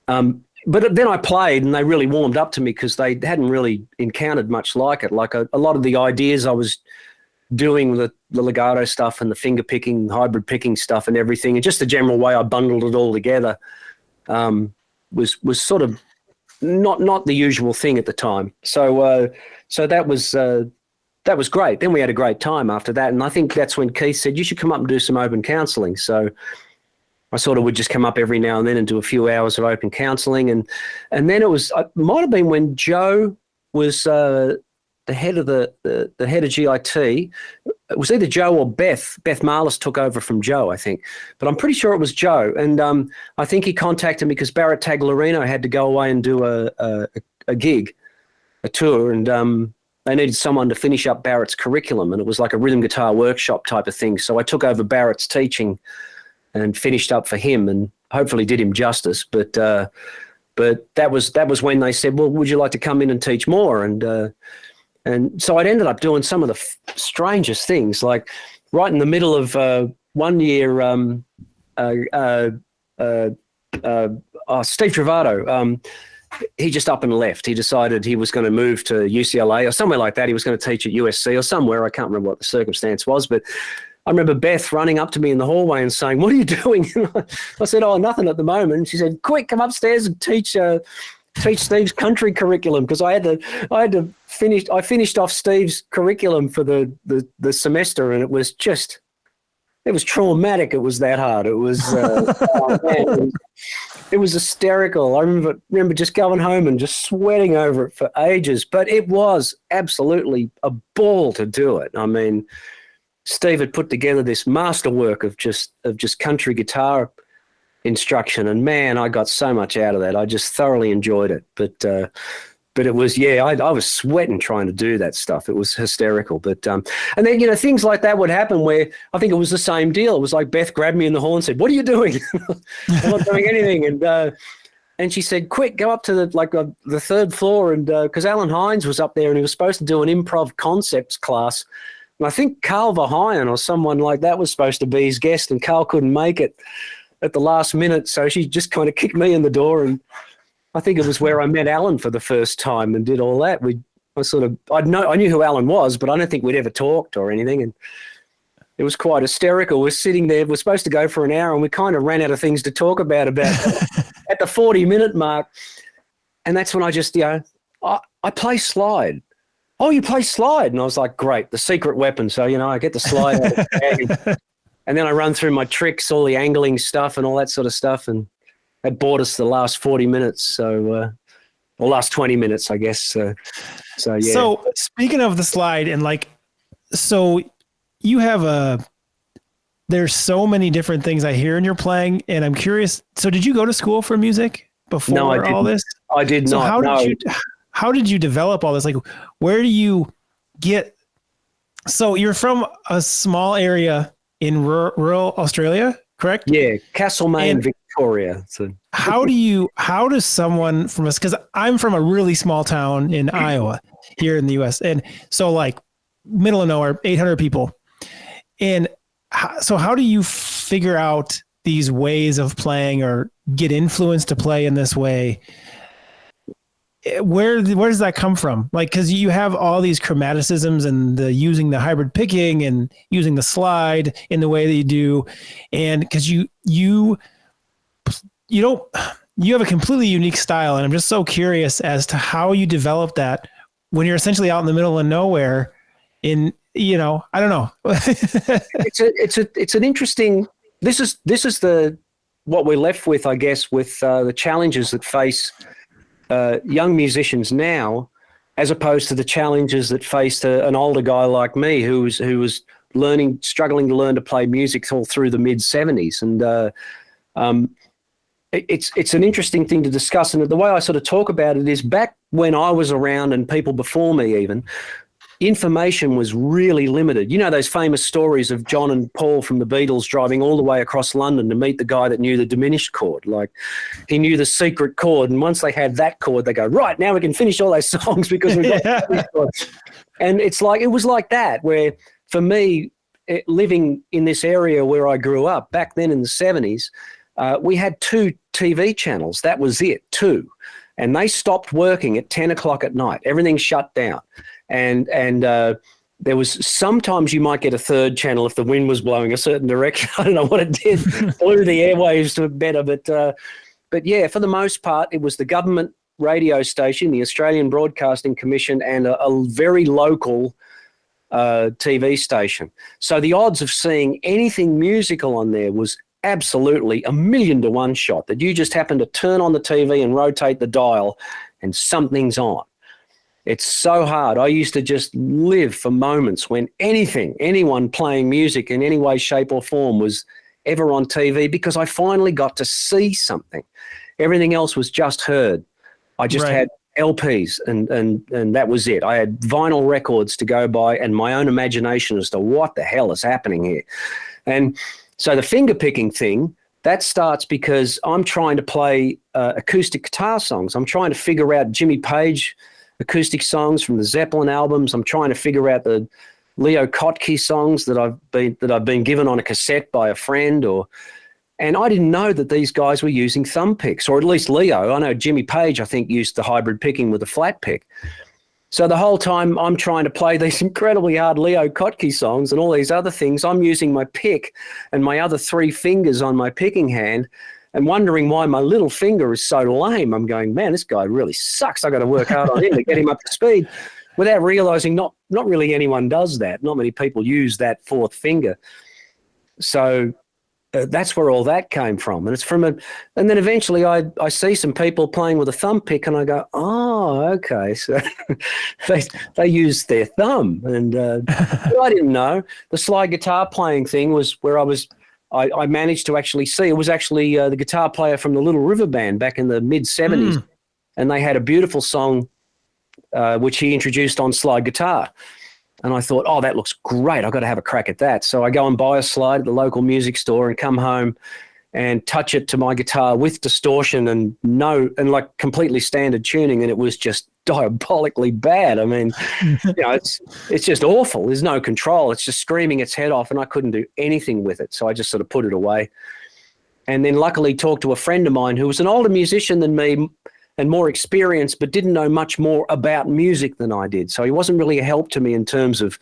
then I played and they really warmed up to me because they hadn't really encountered much like it. Like a lot of the ideas I was doing, the legato stuff and the finger picking, hybrid picking stuff and everything, and just the general way I bundled it all together was sort of not the usual thing at the time. So that was great. Then we had a great time after that. And I think that's when Keith said, you should come up and do some open counselling. So I sort of would just come up every now and then and do a few hours of open counselling. And then it might have been when Joe was the head of the head of GIT. it was either Joe or Beth. Beth Marlis took over from Joe, I think. But I'm pretty sure it was Joe. And I think he contacted me because Barrett Taglerino had to go away and do a gig, a tour, and they needed someone to finish up Barrett's curriculum. And it was like a rhythm guitar workshop type of thing. So I took over Barrett's teaching and finished up for him and hopefully did him justice. But that was when they said, well, would you like to come in and teach more? And so I'd ended up doing some of the strangest things, like right in the middle of 1 year, Steve Travato, he just up and left. He decided he was going to move to UCLA or somewhere like that. He was going to teach at USC or somewhere. I can't remember what the circumstance was, but I remember Beth running up to me in the hallway and saying, what are you doing? I said, oh, nothing at the moment. And she said, quick, come upstairs and teach Steve's country curriculum, because I finished off Steve's curriculum for the semester, and it was traumatic. It was that hard. It was, oh, man, it was hysterical. I remember just going home and just sweating over it for ages, but it was absolutely a ball to do it. I mean, Steve had put together this masterwork of just country guitar instruction, and man, I got so much out of that. I just thoroughly enjoyed it. But it was, I was sweating trying to do that stuff. It was hysterical. But and then things like that would happen where I think it was the same deal. It was like Beth grabbed me in the hall and said, "What are you doing?" I'm not doing anything. And she said, "Quick, go up to the third floor." And because Alan Hines was up there and he was supposed to do an improv concepts class. And I think Carl Verheyen or someone like that was supposed to be his guest, and Carl couldn't make it at the last minute. So she just kind of kicked me in the door, and I think it was where I met Alan for the first time and did all that. I knew who Alan was, but I don't think we'd ever talked or anything. And it was quite hysterical. We're sitting there, we're supposed to go for an hour, and we kind of ran out of things to talk about at the 40-minute mark. And that's when I just, I play slide. Oh, you play slide? And I was like, great, the secret weapon. So, I get the slide out of the bag, and then I run through my tricks, all the angling stuff and all that sort of stuff. And that bought us the last 40 minutes. So, or last 20 minutes, I guess. So yeah. So speaking of the slide and so you have there's so many different things I hear in your playing, and I'm curious. So did you go to school for music before all this? I did not. How did you develop all this? Like, where do you get? So you're from a small area in rural Australia, correct? Yeah, Castlemaine, Victoria. So how does someone because I'm from a really small town in Iowa here in the US. And so middle of nowhere, 800 people. And so how do you figure out these ways of playing or get influenced to play in this way? Where does that come from? Because you have all these chromaticisms and using the hybrid picking and using the slide in the way that you do. And because you have a completely unique style. And I'm just so curious as to how you develop that when you're essentially out in the middle of nowhere I don't know. It's an interesting, this is what we're left with, I guess, with the challenges that face young musicians now, as opposed to the challenges that faced an older guy like me who was struggling to learn to play music all through the mid 70s. And it's an interesting thing to discuss. And the way I sort of talk about it is, back when I was around and people before me even, information was really limited. Those famous stories of John and Paul from the Beatles driving all the way across London to meet the guy that knew the diminished chord. Like, he knew the secret chord, and once they had that chord, they go, right, now we can finish all those songs because we got the diminished chord. And it was like that, where for me, living in this area where I grew up back then in the 70s, we had 2 TV channels. That was it, 2. And they stopped working at 10 o'clock at night. Everything shut down. And there was sometimes you might get a 3rd channel if the wind was blowing a certain direction. I don't know what it did, blew the airwaves to better. But yeah, for the most part, it was the government radio station, the Australian Broadcasting Commission, and a very local TV station. So the odds of seeing anything musical on there was absolutely 1,000,000 to 1 shot, that you just happen to turn on the TV and rotate the dial and something's on. It's so hard. I used to just live for moments when anyone playing music in any way, shape or form was ever on TV, because I finally got to see something. Everything else was just heard. I just had LPs and that was it. I had vinyl records to go by and my own imagination as to what the hell is happening here. And so the finger picking thing, that starts because I'm trying to play acoustic guitar songs. I'm trying to figure out Jimmy Page acoustic songs from the Zeppelin albums. I'm trying to figure out the Leo Kottke songs that I've been given on a cassette by a friend, and I didn't know that these guys were using thumb picks, or at least Leo. I know Jimmy Page, I think, used the hybrid picking with a flat pick. So the whole time I'm trying to play these incredibly hard Leo Kottke songs and all these other things, I'm using my pick and my other 3 fingers on my picking hand, and wondering why my little finger is so lame. I'm going, man, this guy really sucks. I got to work hard on him to get him up to speed, without realizing not really anyone does that. Not many people use that 4th finger. So that's where all that came from. And it's and then eventually I see some people playing with a thumb pick and I go, oh, okay. So they use their thumb. And I didn't know. The slide guitar playing thing was where I managed to actually see. It was actually the guitar player from the Little River Band back in the mid-'70s. And they had a beautiful song which he introduced on slide guitar. And I thought, oh, that looks great. I've got to have a crack at that. So I go and buy a slide at the local music store and come home and touch it to my guitar with distortion and like completely standard tuning. And it was just diabolically bad. I mean, it's just awful. There's no control. It's just screaming its head off, and I couldn't do anything with it. So I just sort of put it away. And then luckily talked to a friend of mine who was an older musician than me and more experienced, but didn't know much more about music than I did. So he wasn't really a help to me in terms of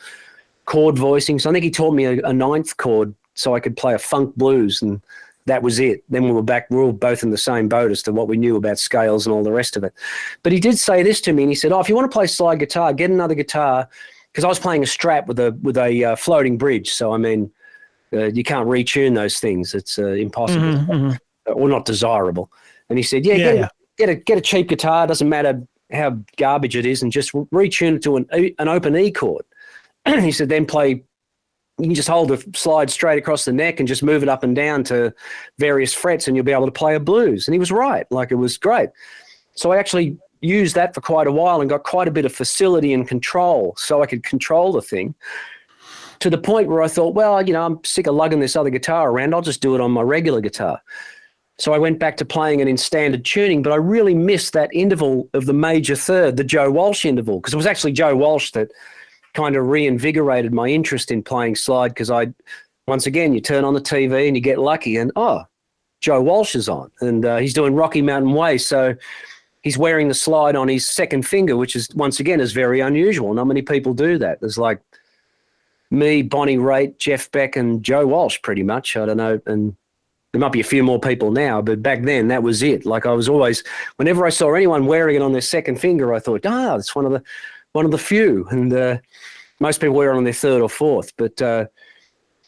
chord voicing. So I think he taught me a 9th chord so I could play a funk blues, and that was it. Then we were both in the same boat as to what we knew about scales and all the rest of it. But he did say this to me, and he said, oh, if you want to play slide guitar, get another guitar, because I was playing a Strat with a floating bridge. So, I mean, you can't retune those things. It's impossible or not desirable. And he said, get a cheap guitar, doesn't matter how garbage it is, and just retune it to an open E chord. He said, then you can just hold the slide straight across the neck and just move it up and down to various frets and you'll be able to play a blues. And he was right. Like, it was great. So I actually used that for quite a while and got quite a bit of facility and control so I could control the thing, to the point where I thought, well, I'm sick of lugging this other guitar around. I'll just do it on my regular guitar. So I went back to playing it in standard tuning, but I really missed that interval of the major third, the Joe Walsh interval, because it was actually Joe Walsh that kind of reinvigorated my interest in playing slide, because once again, you turn on the TV and you get lucky and, oh, Joe Walsh is on, and he's doing Rocky Mountain Way. So he's wearing the slide on his 2nd finger, which is, once again, is very unusual. Not many people do that. There's like me, Bonnie Raitt, Jeff Beck, and Joe Walsh pretty much. I don't know. And there might be a few more people now, but back then that was it. Like, I was always, whenever I saw anyone wearing it on their 2nd finger, I thought, it's one of the few. And most people wear it on their 3rd or 4th. But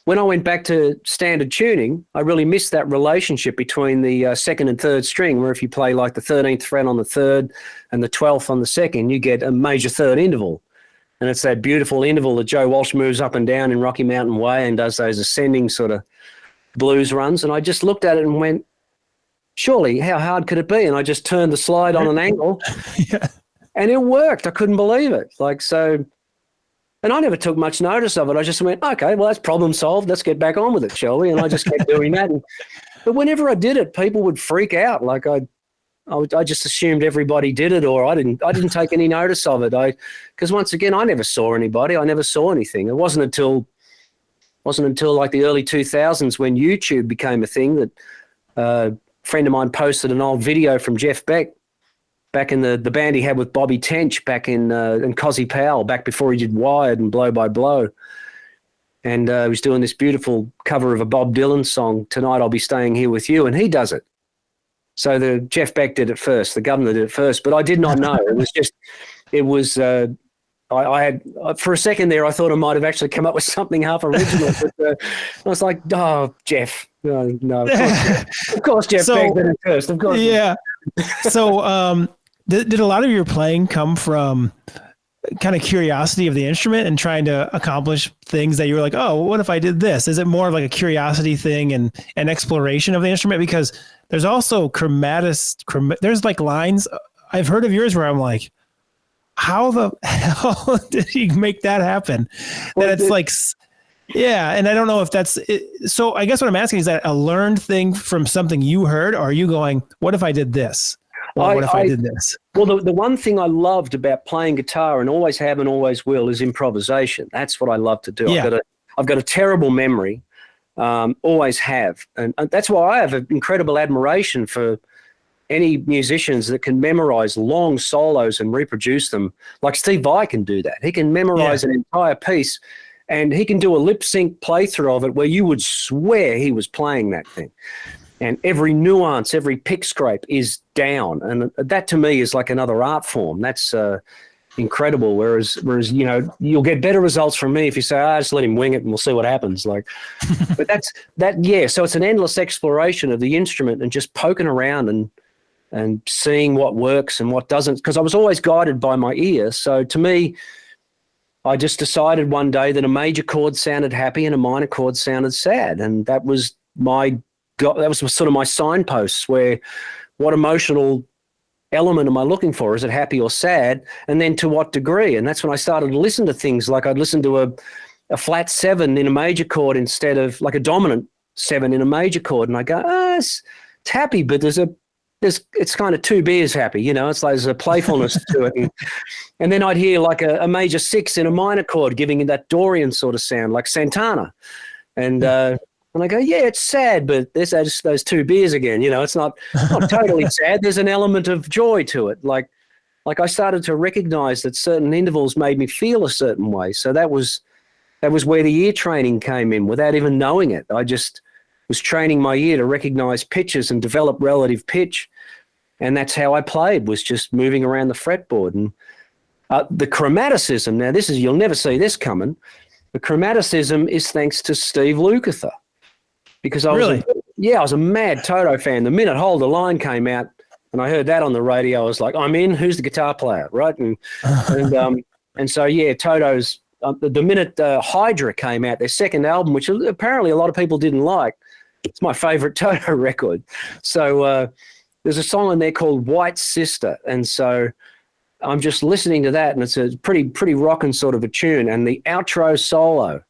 when I went back to standard tuning, I really missed that relationship between the 2nd and 3rd string, where if you play like the 13th fret on the 3rd and the 12th on the 2nd, you get a major 3rd interval. And it's that beautiful interval that Joe Walsh moves up and down in Rocky Mountain Way and does those ascending sort of blues runs. And I just looked at it and went, surely, how hard could it be? And I just turned the slide on an angle and it worked. I couldn't believe it. And I never took much notice of it. I just went, okay, well, that's problem solved. Let's get back on with it, shall we? And I just kept doing that. But whenever I did it, people would freak out. Like, I just assumed everybody did it, or I didn't take any notice of it. Because once again, I never saw anybody. I never saw anything. It wasn't until like the early 2000s when YouTube became a thing that a friend of mine posted an old video from Jeff Beck back in the band he had with Bobby Tench back in Cozzy Powell, back before he did Wired and Blow by Blow. And he was doing this beautiful cover of a Bob Dylan song, Tonight I'll Be Staying Here With You, and he does it. So the Jeff Beck did it first, the governor did it first, but I did not know. I had, for a second there, I thought I might have actually come up with something half original, but I was like, oh, Jeff. No, of course Jeff Beck did it first, of course. Yeah. So Did a lot of your playing come from kind of curiosity of the instrument and trying to accomplish things that you were like, oh, what if I did this? Is it more of like a curiosity thing and an exploration of the instrument? Because there's also there's like lines I've heard of yours where I'm like, how the hell did he make that happen? That it's like, yeah. And I don't know if that's it. So I guess what I'm asking is that a learned thing from something you heard, or are you going, what if I did this? Or what if I did this? Well, the one thing I loved about playing guitar and always have and always will is improvisation. That's what I love to do. Yeah. I've got a terrible memory, always have. And that's why I have an incredible admiration for any musicians that can memorize long solos and reproduce them. Like Steve Vai can do that. He can memorize an entire piece, and he can do a lip sync playthrough of it where you would swear he was playing that thing. And every nuance, every pick scrape is down. And that to me is like another art form. That's incredible. Whereas, you know, you'll get better results from me if you say, just let him wing it and we'll see what happens. Like, but so it's an endless exploration of the instrument and just poking around and seeing what works and what doesn't. Because I was always guided by my ear. So to me, I just decided one day that a major chord sounded happy and a minor chord sounded sad. And that was sort of my signposts, where what emotional element am I looking for? Is it happy or sad? And then to what degree? And that's when I started to listen to things like I'd listen to a flat 7 in a major chord instead of like a dominant 7 in a major chord. And I go, it's happy, but it's kind of 2 beers happy, you know, it's like there's a playfulness to it. And then I'd hear like a major 6 in a minor chord giving it that Dorian sort of sound like Santana. And I go, yeah, it's sad, but there's just those 2 beers again. You know, it's not totally sad. There's an element of joy to it. Like I started to recognize that certain intervals made me feel a certain way. So that was where the ear training came in without even knowing it. I just was training my ear to recognize pitches and develop relative pitch. And that's how I played, was just moving around the fretboard. And the chromaticism, now you'll never see this coming. The chromaticism is thanks to Steve Lukather. Because I was a mad Toto fan. The minute Hold the Line came out and I heard that on the radio, I was like, I'm in. Who's the guitar player, right? And so, yeah, Toto's the minute Hydra came out, their second album, which apparently a lot of people didn't like, it's my favorite Toto record. So there's a song in there called White Sister. And so I'm just listening to that, and it's a pretty rockin' sort of a tune. And the outro solo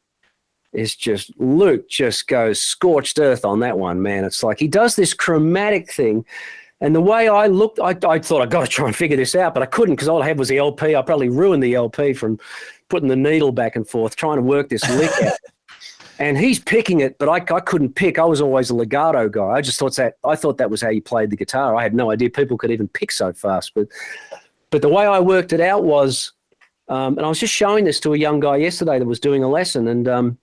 is just, Luke just goes scorched earth on that one, man. It's like he does this chromatic thing. And the way I looked, I thought I got to try and figure this out, but I couldn't because all I had was the LP. I probably ruined the LP from putting the needle back and forth, trying to work this lick out. And he's picking it, but I couldn't pick. I was always a legato guy. I thought that was how you played the guitar. I had no idea people could even pick so fast. But the way I worked it out was, and I was just showing this to a young guy yesterday that was doing a lesson, and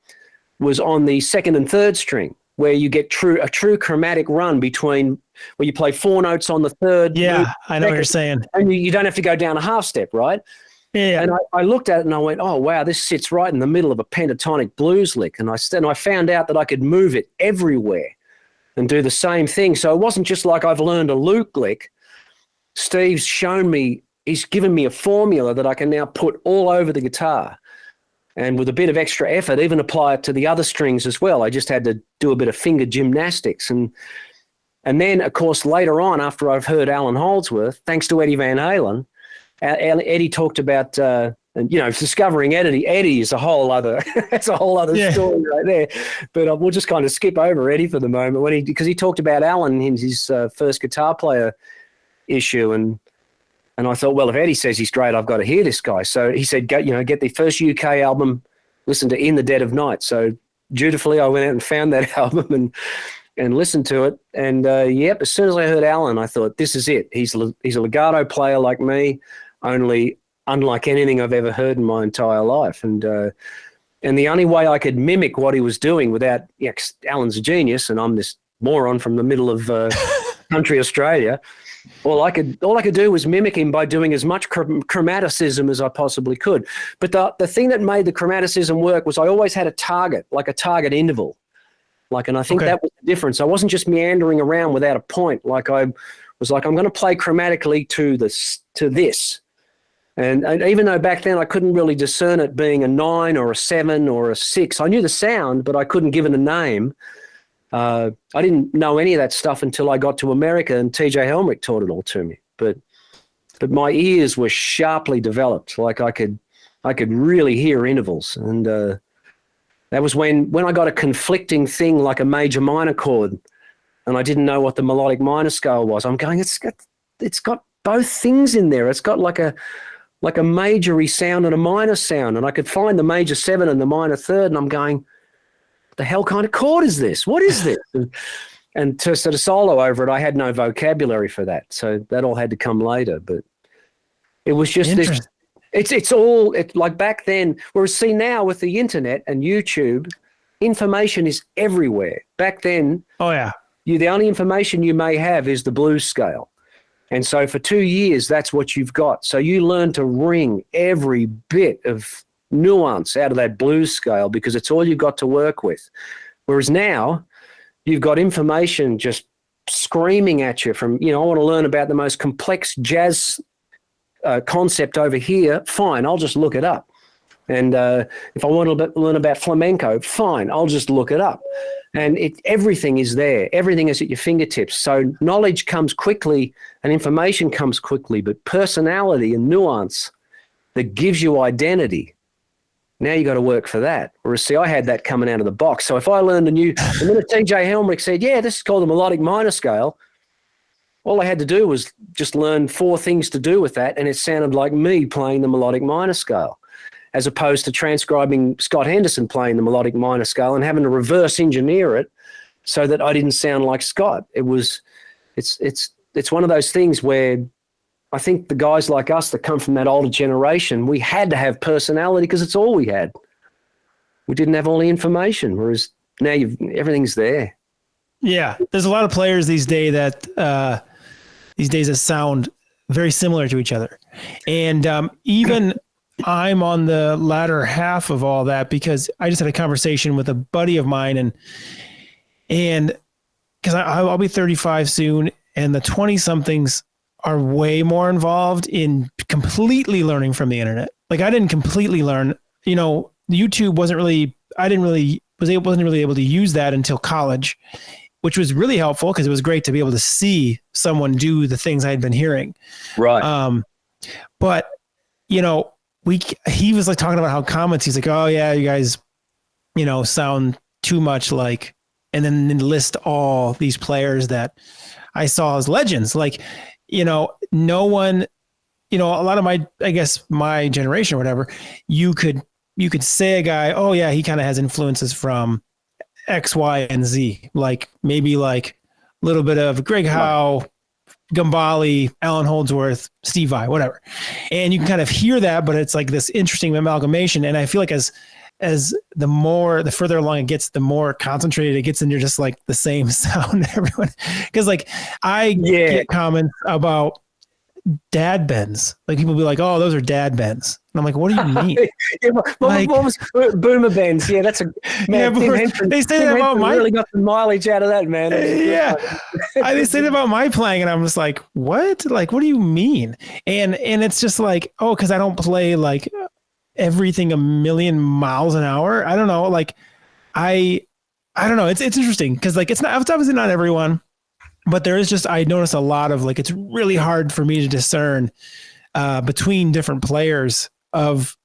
was on the 2nd and 3rd string, where you get a true chromatic run between where you play 4 notes on the 3rd. Yeah, I know what you're saying. And you don't have to go down a half step, right? Yeah. And I looked at it and I went, oh, wow, this sits right in the middle of a pentatonic blues lick. And I found out that I could move it everywhere and do the same thing. So it wasn't just like I've learned a Luke lick. Steve's shown me, he's given me a formula that I can now put all over the guitar. And with a bit of extra effort, even apply it to the other strings as well. I just had to do a bit of finger gymnastics. And then, of course, later on, after I've heard Alan Holdsworth, thanks to Eddie Van Halen, Eddie talked about, discovering Eddie. Eddie is a whole other, that's a whole other story right there. But we'll just kind of skip over Eddie for the moment because he talked about Alan in his first guitar player issue. And I thought, well, if Eddie says he's great, I've got to hear this guy. So he said, get the first UK album, listen to In the Dead of Night. So dutifully, I went out and found that album and listened to it. And as soon as I heard Alan, I thought, this is it. He's a legato player like me, only unlike anything I've ever heard in my entire life. And the only way I could mimic what he was doing without, Alan's a genius, and I'm this moron from the middle of country Australia. All I could do was mimic him by doing as much chromaticism as I possibly could. But the thing that made the chromaticism work was I always had a target, like a target interval. And I think that was the difference. I wasn't just meandering around without a point. Like I was like, I'm going to play chromatically to this. And even though back then I couldn't really discern it being a 9 or a 7 or a 6, I knew the sound, but I couldn't give it a name. I didn't know any of that stuff until I got to America, and TJ Helmerich taught it all to me. But my ears were sharply developed. Like I could really hear intervals. And that was when I got a conflicting thing like a major minor chord, and I didn't know what the melodic minor scale was. I'm going, it's got both things in there. It's got like a majory sound and a minor sound. And I could find the major 7 and the minor 3rd, and I'm going, what the hell kind of chord is this? What is this? And to sort of solo over it, I had no vocabulary for that. So that all had to come later. But it was just this. It's all like back then. Whereas see now with the internet and YouTube, information is everywhere. Back then, oh yeah, the only information you may have is the blues scale. And so for 2 years, that's what you've got. So you learn to wring every bit of nuance out of that blues scale because it's all you've got to work with. Whereas now, you've got information just screaming at you from, I want to learn about the most complex jazz concept over here. Fine, I'll just look it up. And if I want to learn about flamenco, fine, I'll just look it up. And everything is there. Everything is at your fingertips. So knowledge comes quickly and information comes quickly, but personality and nuance that gives you identity, now you got to work for that. Whereas, see, I had that coming out of the box. So if I learned the minute TJ Helmerich said, yeah, this is called the melodic minor scale, all I had to do was just learn 4 things to do with that, and it sounded like me playing the melodic minor scale, as opposed to transcribing Scott Henderson playing the melodic minor scale and having to reverse engineer it so that I didn't sound like Scott. It's one of those things where I think the guys like us that come from that older generation, we had to have personality because it's all we had. We didn't have all the information, whereas now everything's there. Yeah, there's a lot of players these days that sound very similar to each other, and even I'm on the latter half of all that because I just had a conversation with a buddy of mine, and because I'll be 35 soon, and the 20-somethings are way more involved in completely learning from the internet. Like I didn't completely learn, YouTube wasn't really able to use that until college, which was really helpful because it was great to be able to see someone do the things I had been hearing. Right. But he was like talking about how comments, he's like, oh yeah, you guys, sound too much like, and then list all these players that I saw as legends. Like, no one, a lot of my generation or whatever, you could say a guy, oh yeah, he kind of has influences from X, Y, and Z, like maybe like a little bit of Greg Howe, Gambale, Alan Holdsworth, Steve Vai, whatever. And you can kind of hear that, but it's like this interesting amalgamation. And I feel like as the further along it gets, the more concentrated it gets, and you're just like the same sound everyone. Because like I get comments about dad bends. Like people be like, oh, those are dad bends. And I'm like, what do you mean? What was boomer bends? Yeah, that's a man. They say that about my really got the mileage out of that, man. Yeah, they say that about my playing, and I'm just like, what? Like, what do you mean? And it's just like, oh, because I don't play like everything a million miles an hour. I don't know. Like, I don't know. It's interesting because like it's obviously not everyone, but there is just I notice a lot of like it's really hard for me to discern between different players of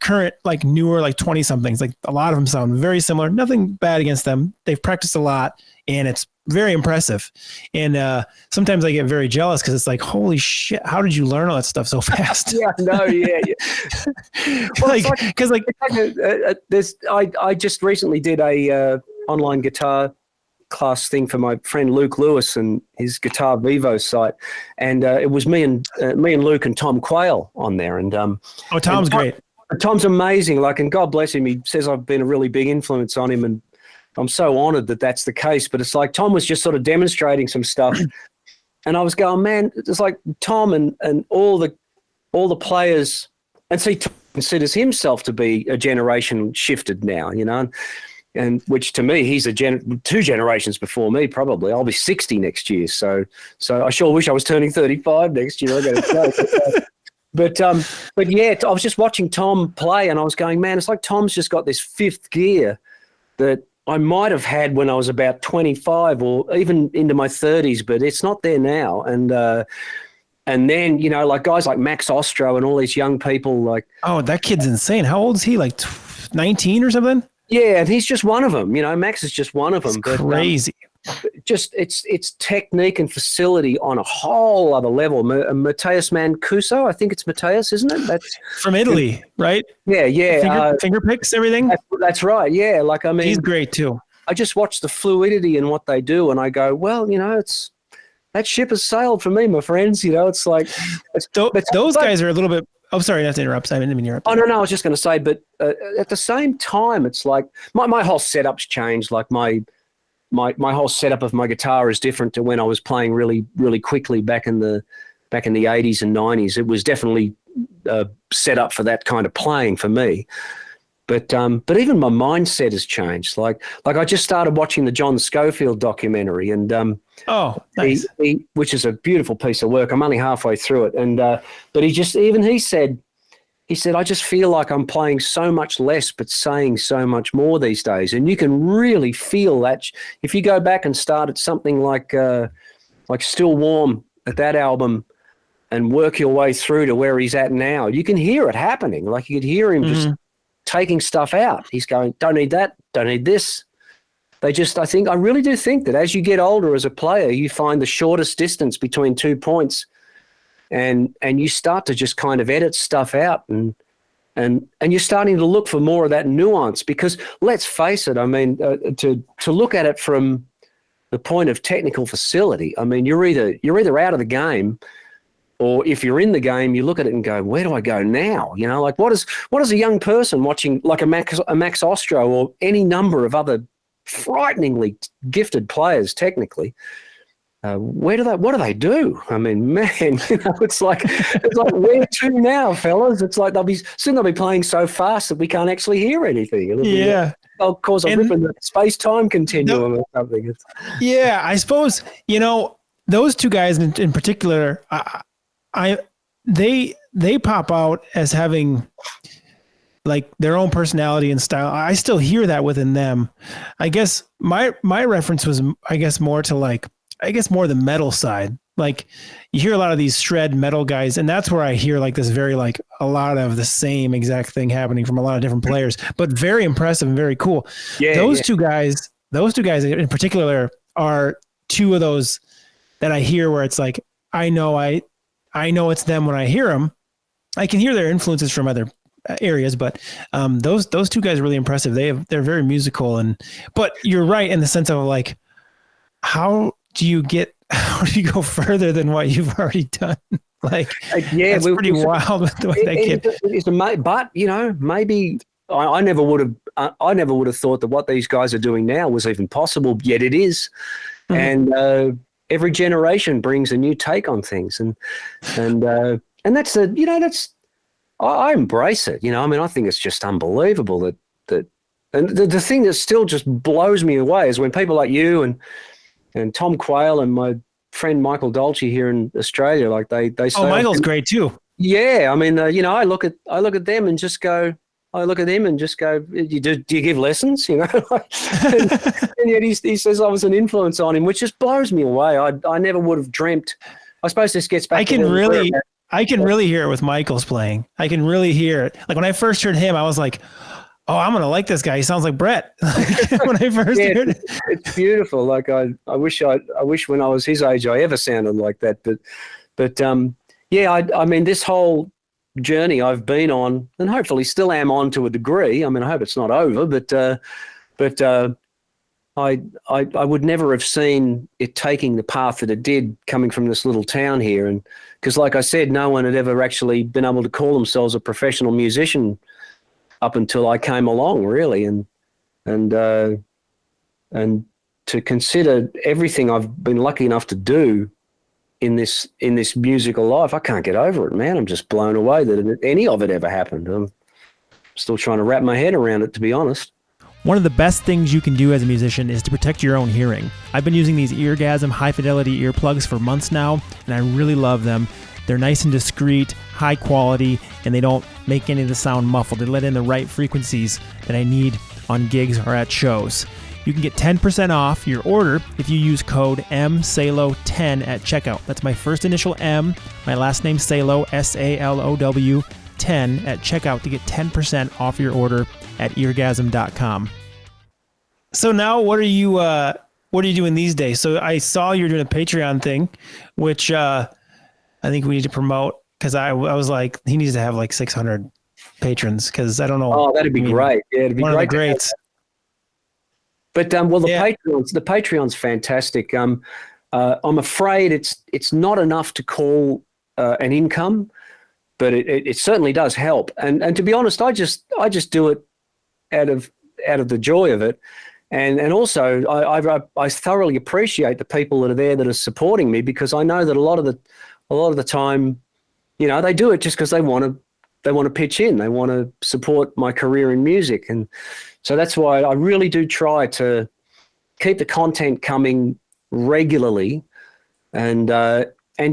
current, like newer, like 20 somethings. Like a lot of them sound very similar. Nothing bad against them. They've practiced a lot and it's very impressive. And sometimes I get very jealous because it's like, holy shit, how did you learn all that stuff so fast? Yeah, no, yeah. Well, because I just recently did a online guitar class thing for my friend Luke Lewis and his Guitar Vivo site, and it was me and Luke and Tom Quayle on there. And Tom's great. Tom's amazing. Like, and God bless him. He says I've been a really big influence on him, and I'm so honored that that's the case. But it's like Tom was just sort of demonstrating some stuff, and I was going, man, it's like Tom and all the players, and see, Tom considers himself to be a generation shifted now, you know. and which to me, he's two generations before me, probably. I'll be 60 next year. So I sure wish I was turning 35 next year. I got to say. But yeah, I was just watching Tom play and I was going, man, it's like Tom's just got this fifth gear that I might have had when I was about 25 or even into my 30s, but it's not there now. And then, you know, like guys like Max Ostro and all these young people like... Oh, that kid's insane. How old is he? Like 19 or something? Yeah, and he's just one of them. You know, Max is just one of them. It's crazy. Just it's technique and facility on a whole other level. Matthias Mancuso, I think it's Matthias, isn't it? That's from Italy, right? Yeah. Finger picks, everything. That's right. Yeah, like I mean, he's great too. I just watch the fluidity in what they do, and I go, well, you know, that ship has sailed for me, my friends. You know, it's like those guys are a little bit. Oh, sorry, not to interrupt. I didn't mean to interrupt. Oh no, I was just going to say, but at the same time, it's like my whole setup's changed. Like my whole setup of my guitar is different to when I was playing really, really quickly back in the 80s and 90s. It was definitely set up for that kind of playing for me. But even my mindset has changed. Like I just started watching the John Scofield documentary, and nice. which is a beautiful piece of work. I'm only halfway through it, and but he said. He said, I just feel like I'm playing so much less but saying so much more these days. And you can really feel that. If you go back and start at something like Still Warm at that album and work your way through to where he's at now, you can hear it happening. Like you could hear him just taking stuff out. He's going, don't need that, don't need this. I really do think that as you get older as a player, you find the shortest distance between 2 points. And you start to just kind of edit stuff out and you're starting to look for more of that nuance, because let's face it, I mean, to look at it from the point of technical facility, I mean, you're either out of the game, or if you're in the game, you look at it and go, where do I go now? You know, like what is a young person watching like a Max Ostro or any number of other frighteningly gifted players technically? What do they do? I mean, man, you know, it's like where to now, fellas? It's like they'll be playing so fast that we can't actually hear anything. They'll cause a rip in the space-time continuum or something. Yeah, I suppose, you know, those two guys in particular, they pop out as having like their own personality and style. I still hear that within them. I guess my reference was, more to more the metal side. Like you hear a lot of these shred metal guys, and that's where I hear like this very like a lot of the same exact thing happening from a lot of different players, but very impressive and very cool. Yeah, those two guys in particular are two of those that I hear where it's like, I know it's them when I hear them. I can hear their influences from other areas, but those two guys are really impressive. They're very musical, but you're right in the sense of like, how do you go further than what you've already done? Like, it's pretty wild with the way that kid. But you know, maybe I never would have thought that what these guys are doing now was even possible. Yet it is, and every generation brings a new take on things, and that's I embrace it. You know, I mean, I think it's just unbelievable that and the thing that still just blows me away is when people like you and Tom Quayle and my friend Michael Dolce here in Australia, like they say. Oh, Michael's great too. Yeah, I mean, you know, I look at them and just go. I look at him and just go, do you give lessons? You know, and yet he says I was an influence on him, which just blows me away. I never would have dreamt. I suppose this gets back. I can really hear it with Michael's playing. I can really hear it. Like when I first heard him, I was like, oh, I'm gonna like this guy. He sounds like Brett. When I first heard it, it's beautiful. Like I wish when I was his age I ever sounded like that. But yeah, I mean this whole journey I've been on, and hopefully still am on to a degree. I mean, I hope it's not over, but I would never have seen it taking the path that it did coming from this little town here, and because like I said, no one had ever actually been able to call themselves a professional musician up until I came along, really, and to consider everything I've been lucky enough to do in this musical life, I can't get over it, man. I'm just blown away that any of it ever happened. I'm still trying to wrap my head around it, to be honest. One of the best things you can do as a musician is to protect your own hearing. I've been using these Eargasm high-fidelity earplugs for months now, and I really love them. They're nice and discreet, high quality, and they don't make any of the sound muffled. They let in the right frequencies that I need on gigs or at shows. You can get 10% off your order if you use code MSALO10 at checkout. That's my first initial M, my last name Salo, SALOW 10 at checkout to get 10% off your order at eargasm.com. So now what are you doing these days? So I saw you're doing a Patreon thing, which I think we need to promote, because I was like, he needs to have like 600 patrons, because I don't know. Oh, that'd be great. Yeah, it'd be one great. Of the greats. But the Patreon's fantastic. I'm afraid it's not enough to call an income, but it certainly does help. And to be honest, I just do it out of the joy of it, and also I thoroughly appreciate the people that are there that are supporting me, because I know that a lot of the time, you know, they do it just because they want to pitch in, they want to support my career in music, and so that's why I really do try to keep the content coming regularly, and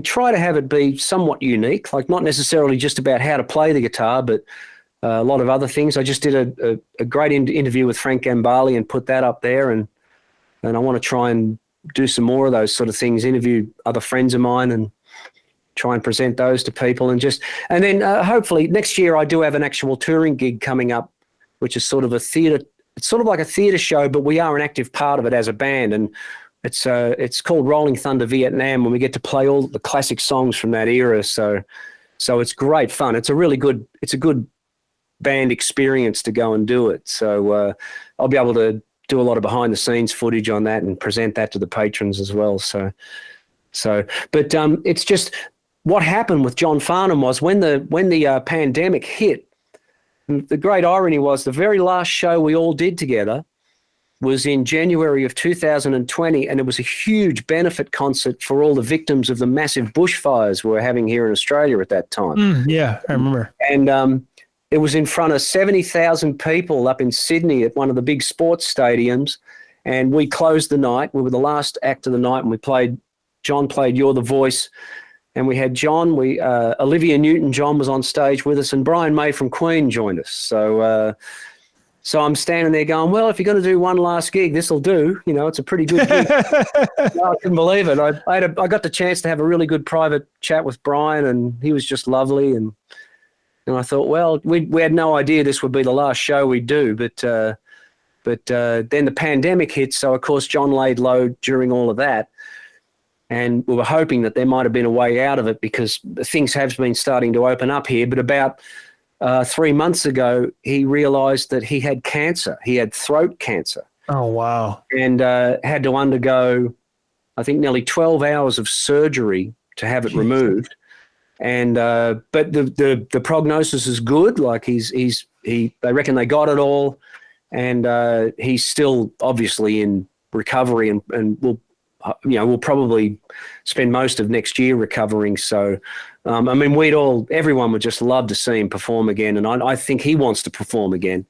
try to have it be somewhat unique, like not necessarily just about how to play the guitar, but a lot of other things. I just did a great interview with Frank Gambale and put that up there, and I want to try and do some more of those sort of things, interview other friends of mine and try and present those to people, and then hopefully next year I do have an actual touring gig coming up, which is sort of it's sort of like a theater show, but we are an active part of it as a band, and it's called Rolling Thunder Vietnam, and we get to play all the classic songs from that era. So it's great fun. It's a good band experience to go and do it. So I'll be able to do a lot of behind the scenes footage on that and present that to the patrons as well. But it's just what happened with John Farnham was when the pandemic hit. The great irony was the very last show we all did together was in January of 2020, and it was a huge benefit concert for all the victims of the massive bushfires we were having here in Australia at that time. Yeah, I remember. And it was in front of 70,000 people up in Sydney at one of the big sports stadiums, and we closed the night. We were the last act of the night, and John played You're the Voice, and we had John, Olivia Newton-John was on stage with us, and Brian May from Queen joined us. So I'm standing there going, well, if you're going to do one last gig, this will do. You know, it's a pretty good gig. No, I couldn't believe it. I got the chance to have a really good private chat with Brian, and he was just lovely. And I thought, well, we had no idea this would be the last show we'd do, but then the pandemic hit. So, of course, John laid low during all of that. And we were hoping that there might have been a way out of it, because things have been starting to open up here. But about 3 months ago, he realized that he had cancer. He had throat cancer. Oh, wow. And had to undergo, I think, nearly 12 hours of surgery to have it removed. And but the prognosis is good. Like they reckon they got it all, and he's still obviously in recovery, and we'll probably spend most of next year recovering. So, I mean, everyone would just love to see him perform again, and I think he wants to perform again.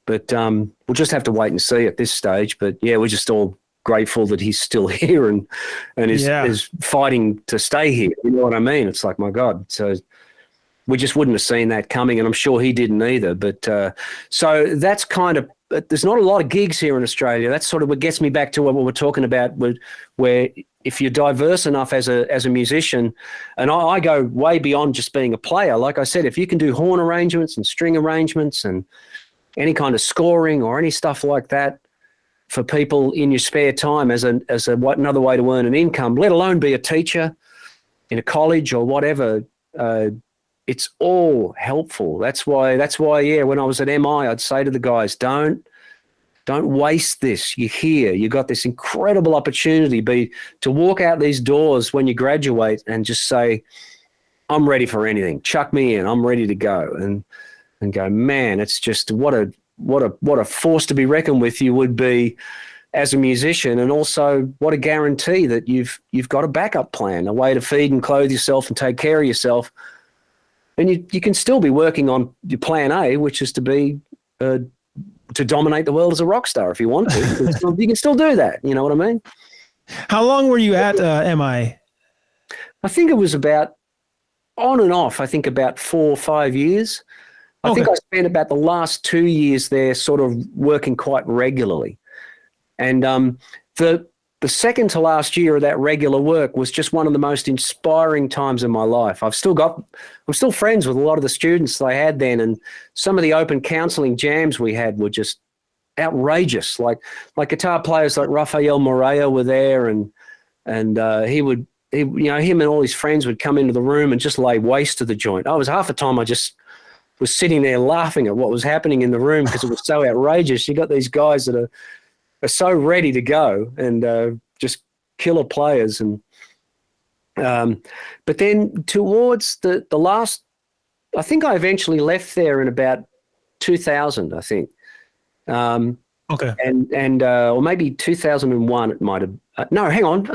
But we'll just have to wait and see at this stage. But yeah, we're just all grateful that he's still here and is fighting to stay here. You know what I mean? It's like, my God. So we just wouldn't have seen that coming, and I'm sure he didn't either. But so that's kind of, there's not a lot of gigs here in Australia. That's sort of what gets me back to what we were talking about, where if you're diverse enough as a musician, and I go way beyond just being a player. Like I said, if you can do horn arrangements and string arrangements and any kind of scoring or any stuff like that for people in your spare time as another way to earn an income, let alone be a teacher in a college or whatever, it's all helpful. That's why, yeah, when I was at MI, I'd say to the guys, don't waste this. You're here. You got this incredible opportunity to walk out these doors when you graduate and just say, I'm ready for anything. Chuck me in. I'm ready to go. And go, man, it's just what a force to be reckoned with you would be as a musician, and also what a guarantee that you've got a backup plan, a way to feed and clothe yourself and take care of yourself. And you can still be working on your plan A, which is to be to dominate the world as a rock star if you want to. You can still do that. You know what I mean? How long were you at MI? I think it was about on and off, I think about 4 or 5 years. I think I spent about the last 2 years there sort of working quite regularly. And the second to last year of that regular work was just one of the most inspiring times in my life. I'm still friends with a lot of the students that I had then, and some of the open counseling jams we had were just outrageous. Like guitar players like Rafael Moreira were there, and him and all his friends would come into the room and just lay waste to the joint. I was half the time I just was sitting there laughing at what was happening in the room because it was so outrageous. You got these guys that are so ready to go and just killer players. And but then towards the last, I think I eventually left there in about 2000, I think. Okay. And or maybe 2001 it might have. No, hang on.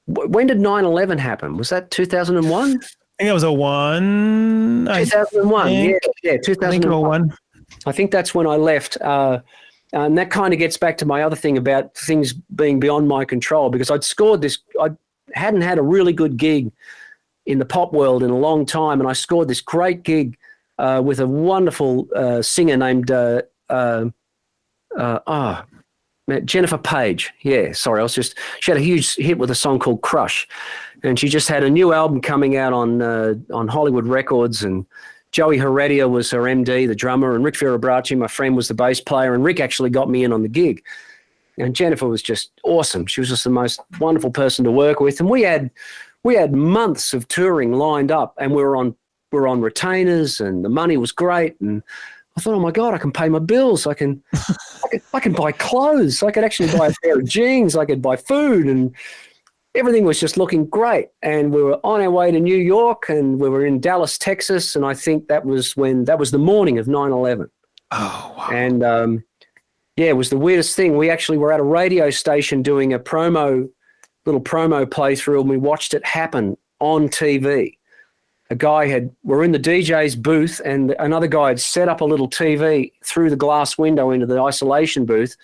When did 9/11 happen? Was that 2001? I think it was 01. 2001, yeah, 2001. I think that's when I left. And that kind of gets back to my other thing about things being beyond my control, because I hadn't had a really good gig in the pop world in a long time, and I scored this great gig with a wonderful singer named Jennifer Page. Yeah, sorry, she had a huge hit with a song called Crush, and she just had a new album coming out on Hollywood Records, and Joey Heredia was her MD, the drummer, and Rick Firabracci, my friend, was the bass player, and Rick actually got me in on the gig. And Jennifer was just awesome. She was just the most wonderful person to work with, and we had months of touring lined up, and we were on retainers, and the money was great, and I thought, oh my God, I can pay my bills. I can buy clothes. I could actually buy a pair of jeans. I could buy food, and everything was just looking great. And we were on our way to New York, and we were in Dallas, Texas. And I think that was the morning of 9/11. Oh, wow. And it was the weirdest thing. We actually were at a radio station doing a little promo playthrough, and we watched it happen on TV. We're in the DJ's booth, and another guy had set up a little TV through the glass window into the isolation booth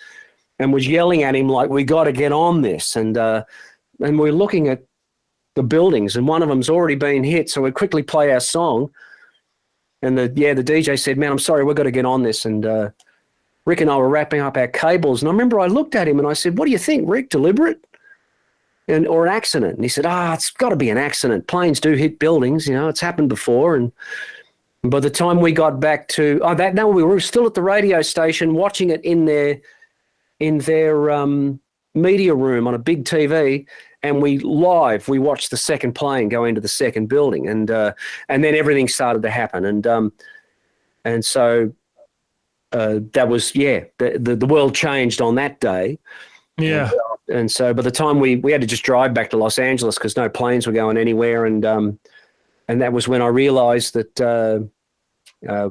and was yelling at him like, we got to get on this. And we're looking at the buildings, and one of them's already been hit. So we quickly play our song. And the DJ said, man, I'm sorry, we've got to get on this. And Rick and I were wrapping up our cables. And I remember I looked at him and I said, what do you think, Rick? Deliberate? Or an accident? And he said, it's got to be an accident. Planes do hit buildings, it's happened before. And by the time we got back to we were still at the radio station watching it in their media room on a big TV, and we watched the second plane go into the second building, and then everything started to happen, and so that was the world changed on that day. Yeah. And so by the time we had to just drive back to Los Angeles because no planes were going anywhere, and that was when I realized that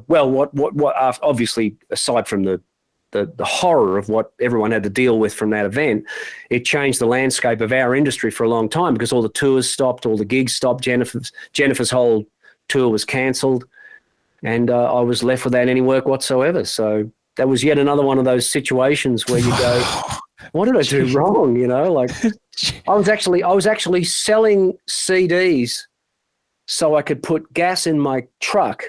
what obviously, aside from the horror of what everyone had to deal with from that event, it changed the landscape of our industry for a long time, because all the tours stopped, all the gigs stopped. Jennifer's whole tour was cancelled, and I was left without any work whatsoever. So that was yet another one of those situations where you go, what did I do wrong? Like I was actually selling CDs so I could put gas in my truck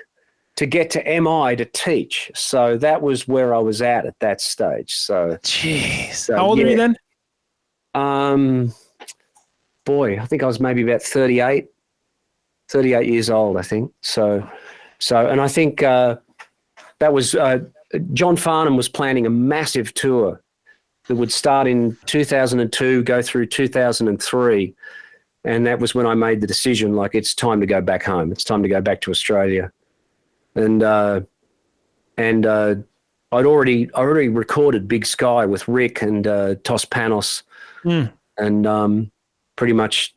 to get to MI to teach. So that was where I was at that stage. So, jeez, how old were you then? I think I was maybe about 38 years old, I think. So, and I think that was John Farnham was planning a massive tour that would start in 2002, go through 2003. And that was when I made the decision, like, it's time to go back home. It's time to go back to Australia. And I'd already recorded Big Sky with Rick and Tos Panos, and pretty much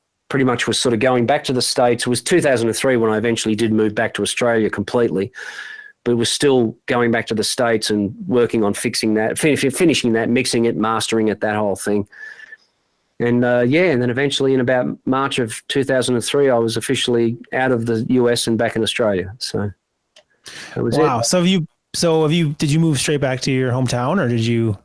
was sort of going back to the States. It was 2003 when I eventually did move back to Australia completely, but it was still going back to the States and working on fixing that, finishing that, mixing it, mastering it, that whole thing. And and then eventually in about March of 2003, I was officially out of the US and back in Australia. So that was it. Wow. So So did you move straight back to your hometown, or did you?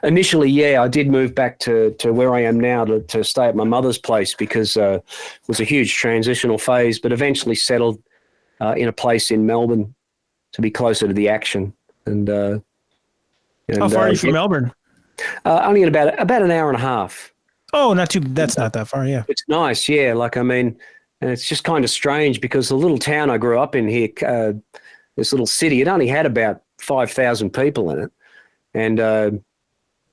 Initially, yeah, I did move back to where I am now to stay at my mother's place because it was a huge transitional phase, but eventually settled in a place in Melbourne to be closer to the action. And how far are you from Melbourne? Only in about an hour and a half. Oh, that's not that far, yeah. It's nice, yeah. Like, I mean, and it's just kind of strange because the little town I grew up in here, this little city, it only had about 5,000 people in it.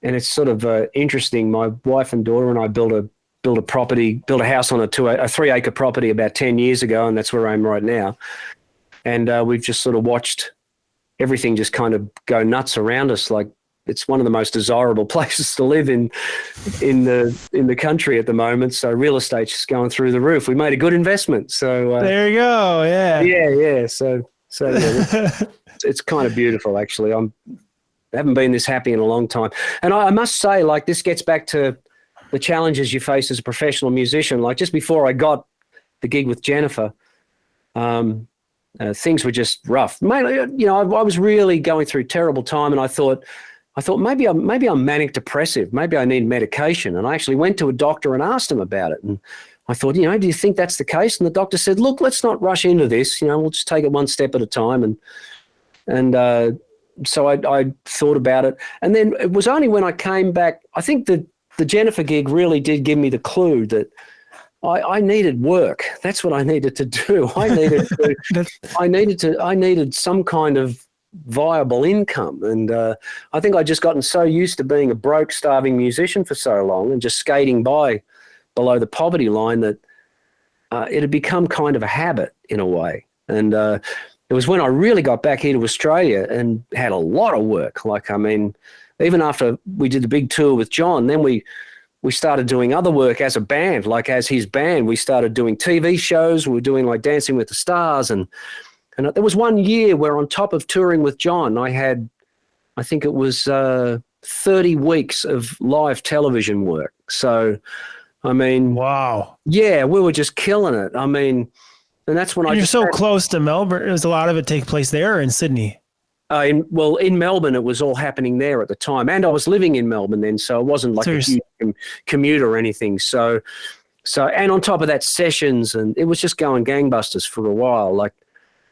And it's sort of interesting. My wife and daughter and I built a house on a 3-acre property about 10 years ago, and that's where I am right now. And we've just sort of watched everything just kind of go nuts around us. Like, it's one of the most desirable places to live in the country at the moment. So real estate's just going through the roof. We made a good investment. So there you go. Yeah. Yeah. So yeah, it's kind of beautiful, actually. I haven't been this happy in a long time. And I must say, like, this gets back to the challenges you face as a professional musician. Like, just before I got the gig with Jennifer, things were just rough. Mainly, I was really going through a terrible time, and I thought maybe I'm manic depressive. Maybe I need medication. And I actually went to a doctor and asked him about it. And I thought, do you think that's the case? And the doctor said, look, let's not rush into this. We'll just take it one step at a time. And so I thought about it. And then it was only when I came back, I think the Jennifer gig really did give me the clue that I needed work. That's what I needed to do. I needed some kind of viable income. And I think I'd just gotten so used to being a broke, starving musician for so long and just skating by below the poverty line that it had become kind of a habit in a way. And it was when I really got back here to Australia and had a lot of work. Like, I mean, even after we did the big tour with John, then we started doing other work as a band, like as his band. We started doing TV shows. We were doing like Dancing with the Stars. And there was one year where on top of touring with John, I think it was 30 weeks of live television work. So, I mean. Wow. Yeah, we were just killing it. I mean, and that's when you're so close to Melbourne. Does a lot of it take place there or in Sydney? In Melbourne, it was all happening there at the time. And I was living in Melbourne then, so it wasn't like a huge commute or anything. So, and on top of that, sessions, and it was just going gangbusters for a while. Like,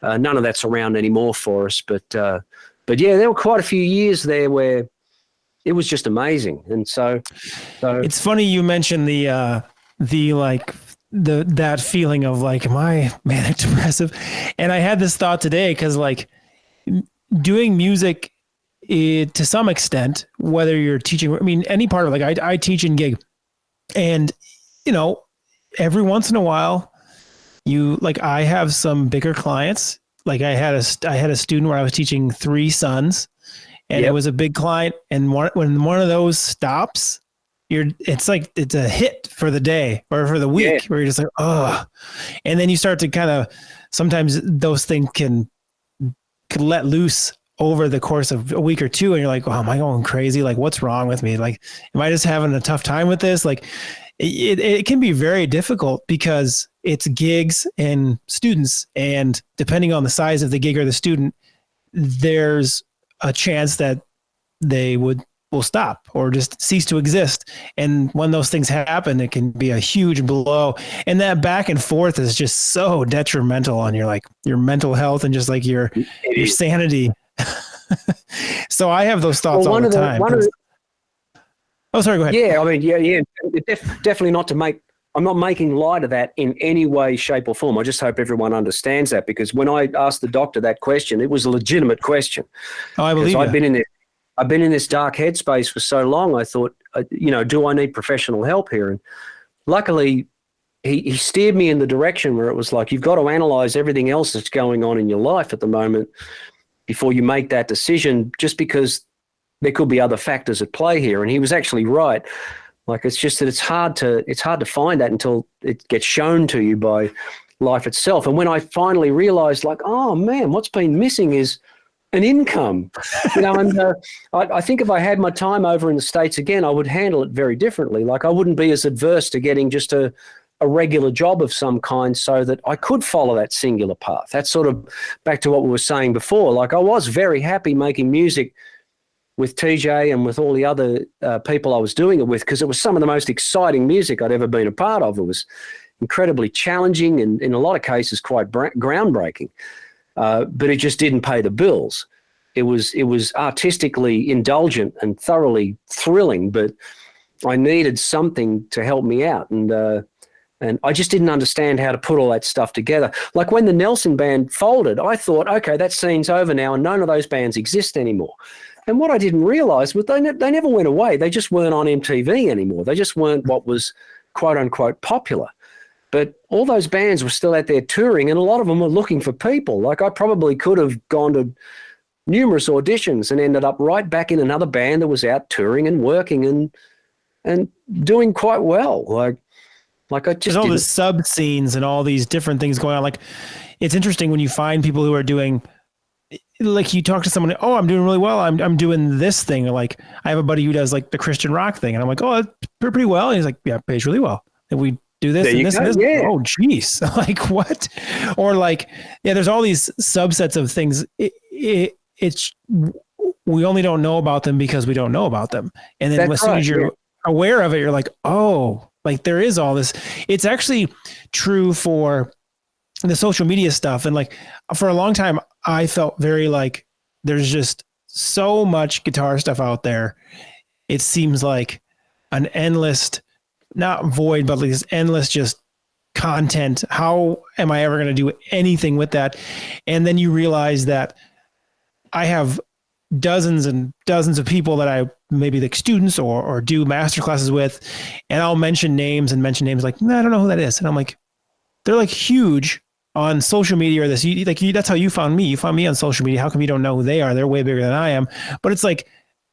none of that's around anymore for us. But yeah, there were quite a few years there where it was just amazing. And so it's funny you mentioned that feeling of like, am I manic depressive? And I had this thought today because like doing music to some extent, whether you're teaching, I mean, any part of it, like I teach and gig, and every once in a while I have some bigger clients. Like I had a student where I was teaching 3 sons, and It was a big client. And when one of those stops, it's a hit for the day or for the week where you're just like, oh, and then you start to kind of, sometimes those things can let loose over the course of a week or two. And you're like, oh, am I going crazy? Like, what's wrong with me? Like, am I just having a tough time with this? Like it can be very difficult because it's gigs and students. And depending on the size of the gig or the student, there's a chance that they will stop or just cease to exist. And when those things happen, it can be a huge blow. And that back and forth is just so detrimental on your mental health and just like your sanity. So I have those thoughts all the time. Oh, sorry, go ahead. Yeah, I mean, yeah. Definitely not to I'm not making light of that in any way, shape or form. I just hope everyone understands that, because when I asked the doctor that question, it was a legitimate question. Oh, I believe I've been in this dark headspace for so long. I thought, do I need professional help here? And luckily, he steered me in the direction where it was like, you've got to analyze everything else that's going on in your life at the moment before you make that decision, just because there could be other factors at play here. And he was actually right. Like, it's just that it's hard to find that until it gets shown to you by life itself. And when I finally realized, like, oh man, what's been missing is an income, and I think if I had my time over in the States again, I would handle it very differently. Like, I wouldn't be as adverse to getting just a a regular job of some kind so that I could follow that singular path. That's sort of back to what we were saying before. Like, I was very happy making music with TJ and with all the other people I was doing it with, because it was some of the most exciting music I'd ever been a part of. It was incredibly challenging and in a lot of cases quite groundbreaking, but it just didn't pay the bills. It was artistically indulgent and thoroughly thrilling, but I needed something to help me out, and I just didn't understand how to put all that stuff together. Like when the Nelson Band folded, I thought, okay, that scene's over now, and none of those bands exist anymore. And what I didn't realize was they never went away. They just weren't on MTV anymore. They just weren't what was quote unquote popular. But all those bands were still out there touring, and a lot of them were looking for people. Like, I probably could have gone to numerous auditions and ended up right back in another band that was out touring and working and doing quite well. Like I just there's all the sub scenes and all these different things going on. Like, it's interesting when you find people who are doing, like, you talk to someone, oh, I'm doing really well. I'm doing this thing. Like, I have a buddy who does like the Christian rock thing, and I'm like, oh, it's pretty well. And he's like, yeah, it pays really well. And we do this and this and this. Yeah. Oh, geez. Like, what? Or like, yeah, there's all these subsets of things. It's we only don't know about them because we don't know about them. And then as soon as you're aware of it, you're like, oh, like there is all this. It's actually true for the social media stuff. And like for a long time, I felt very like there's just so much guitar stuff out there. It seems like an endless, not void, but like this endless just content. How am I ever going to do anything with that? And then you realize that I have dozens and dozens of people that I maybe like students or do master classes with, and I'll mention names like, no, I don't know who that is. And I'm like, they're like huge on social media or this, that's how you found me. You found me on social media. How come you don't know who they are? They're way bigger than I am. But it's like,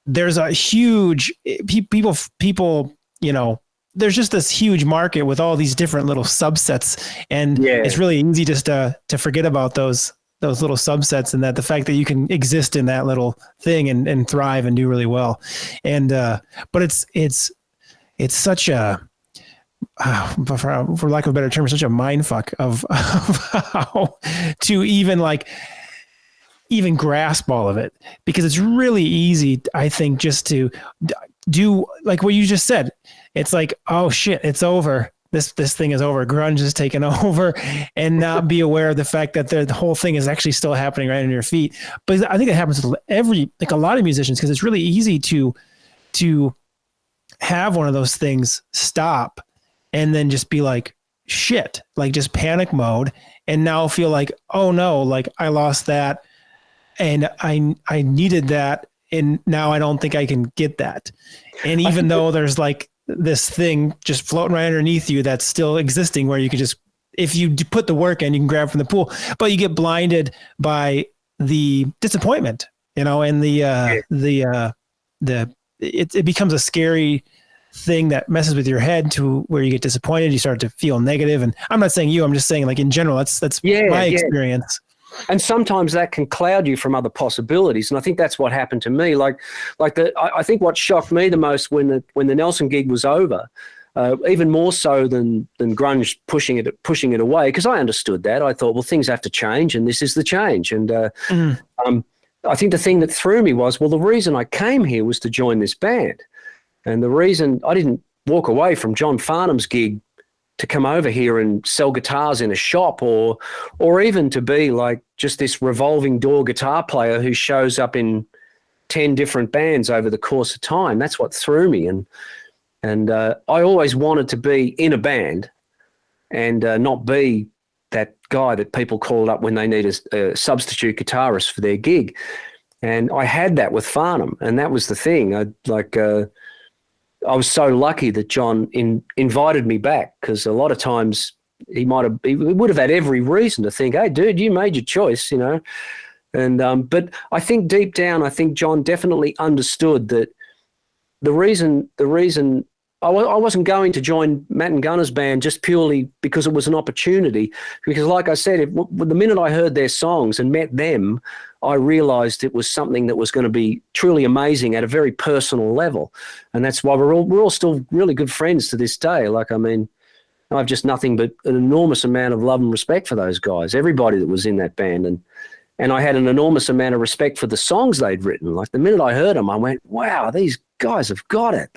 there's a huge people, you know, there's just this huge market with all these different little subsets, and it's really easy just to forget about those little subsets, and that the fact that you can exist in that little thing and thrive and do really well. And, but it's such a, for lack of a better term, such a mind fuck of how to even grasp all of it, because it's really easy, I think, just to do like what you just said. It's like, oh shit, it's over. This thing is over. Grunge is taken over, and not be aware of the fact that the whole thing is actually still happening right under your feet. But I think it happens with a lot of musicians, because it's really easy to have one of those things stop and then just be like, shit, like just panic mode, and now feel like, oh no, like I lost that, and I needed that, and now I don't think I can get that. And even though there's like this thing just floating right underneath you that's still existing, where you could just, if you put the work in, you can grab from the pool, but you get blinded by the disappointment, you know, and it becomes a scary thing that messes with your head to where you get disappointed. You start to feel negative. And I'm not saying you, I'm just saying like in general, that's my experience. And sometimes that can cloud you from other possibilities. And I think that's what happened to me. I think what shocked me the most when the Nelson gig was over, even more so than grunge pushing it away, because I understood that. I thought, well, things have to change, and this is the change. And I think the thing that threw me was, well, the reason I came here was to join this band. And the reason I didn't walk away from John Farnham's gig to come over here and sell guitars in a shop, or even to be like just this revolving door guitar player who shows up in 10 different bands over the course of time. That's what threw me. And I always wanted to be in a band and not be that guy that people called up when they need a substitute guitarist for their gig. And I had that with Farnham, and that was the thing. I was so lucky that John invited me back, because a lot of times he would have had every reason to think, hey, dude, you made your choice, you know. And but I think deep down, John definitely understood that the reason I wasn't going to join Matt and Gunner's band just purely because it was an opportunity. Because like I said, the minute I heard their songs and met them, I realized it was something that was going to be truly amazing at a very personal level. And that's why we're all still really good friends to this day. Like, I mean, I have just nothing but an enormous amount of love and respect for those guys, everybody that was in that band. And I had an enormous amount of respect for the songs they'd written. Like the minute I heard them, I went, wow, these guys have got it.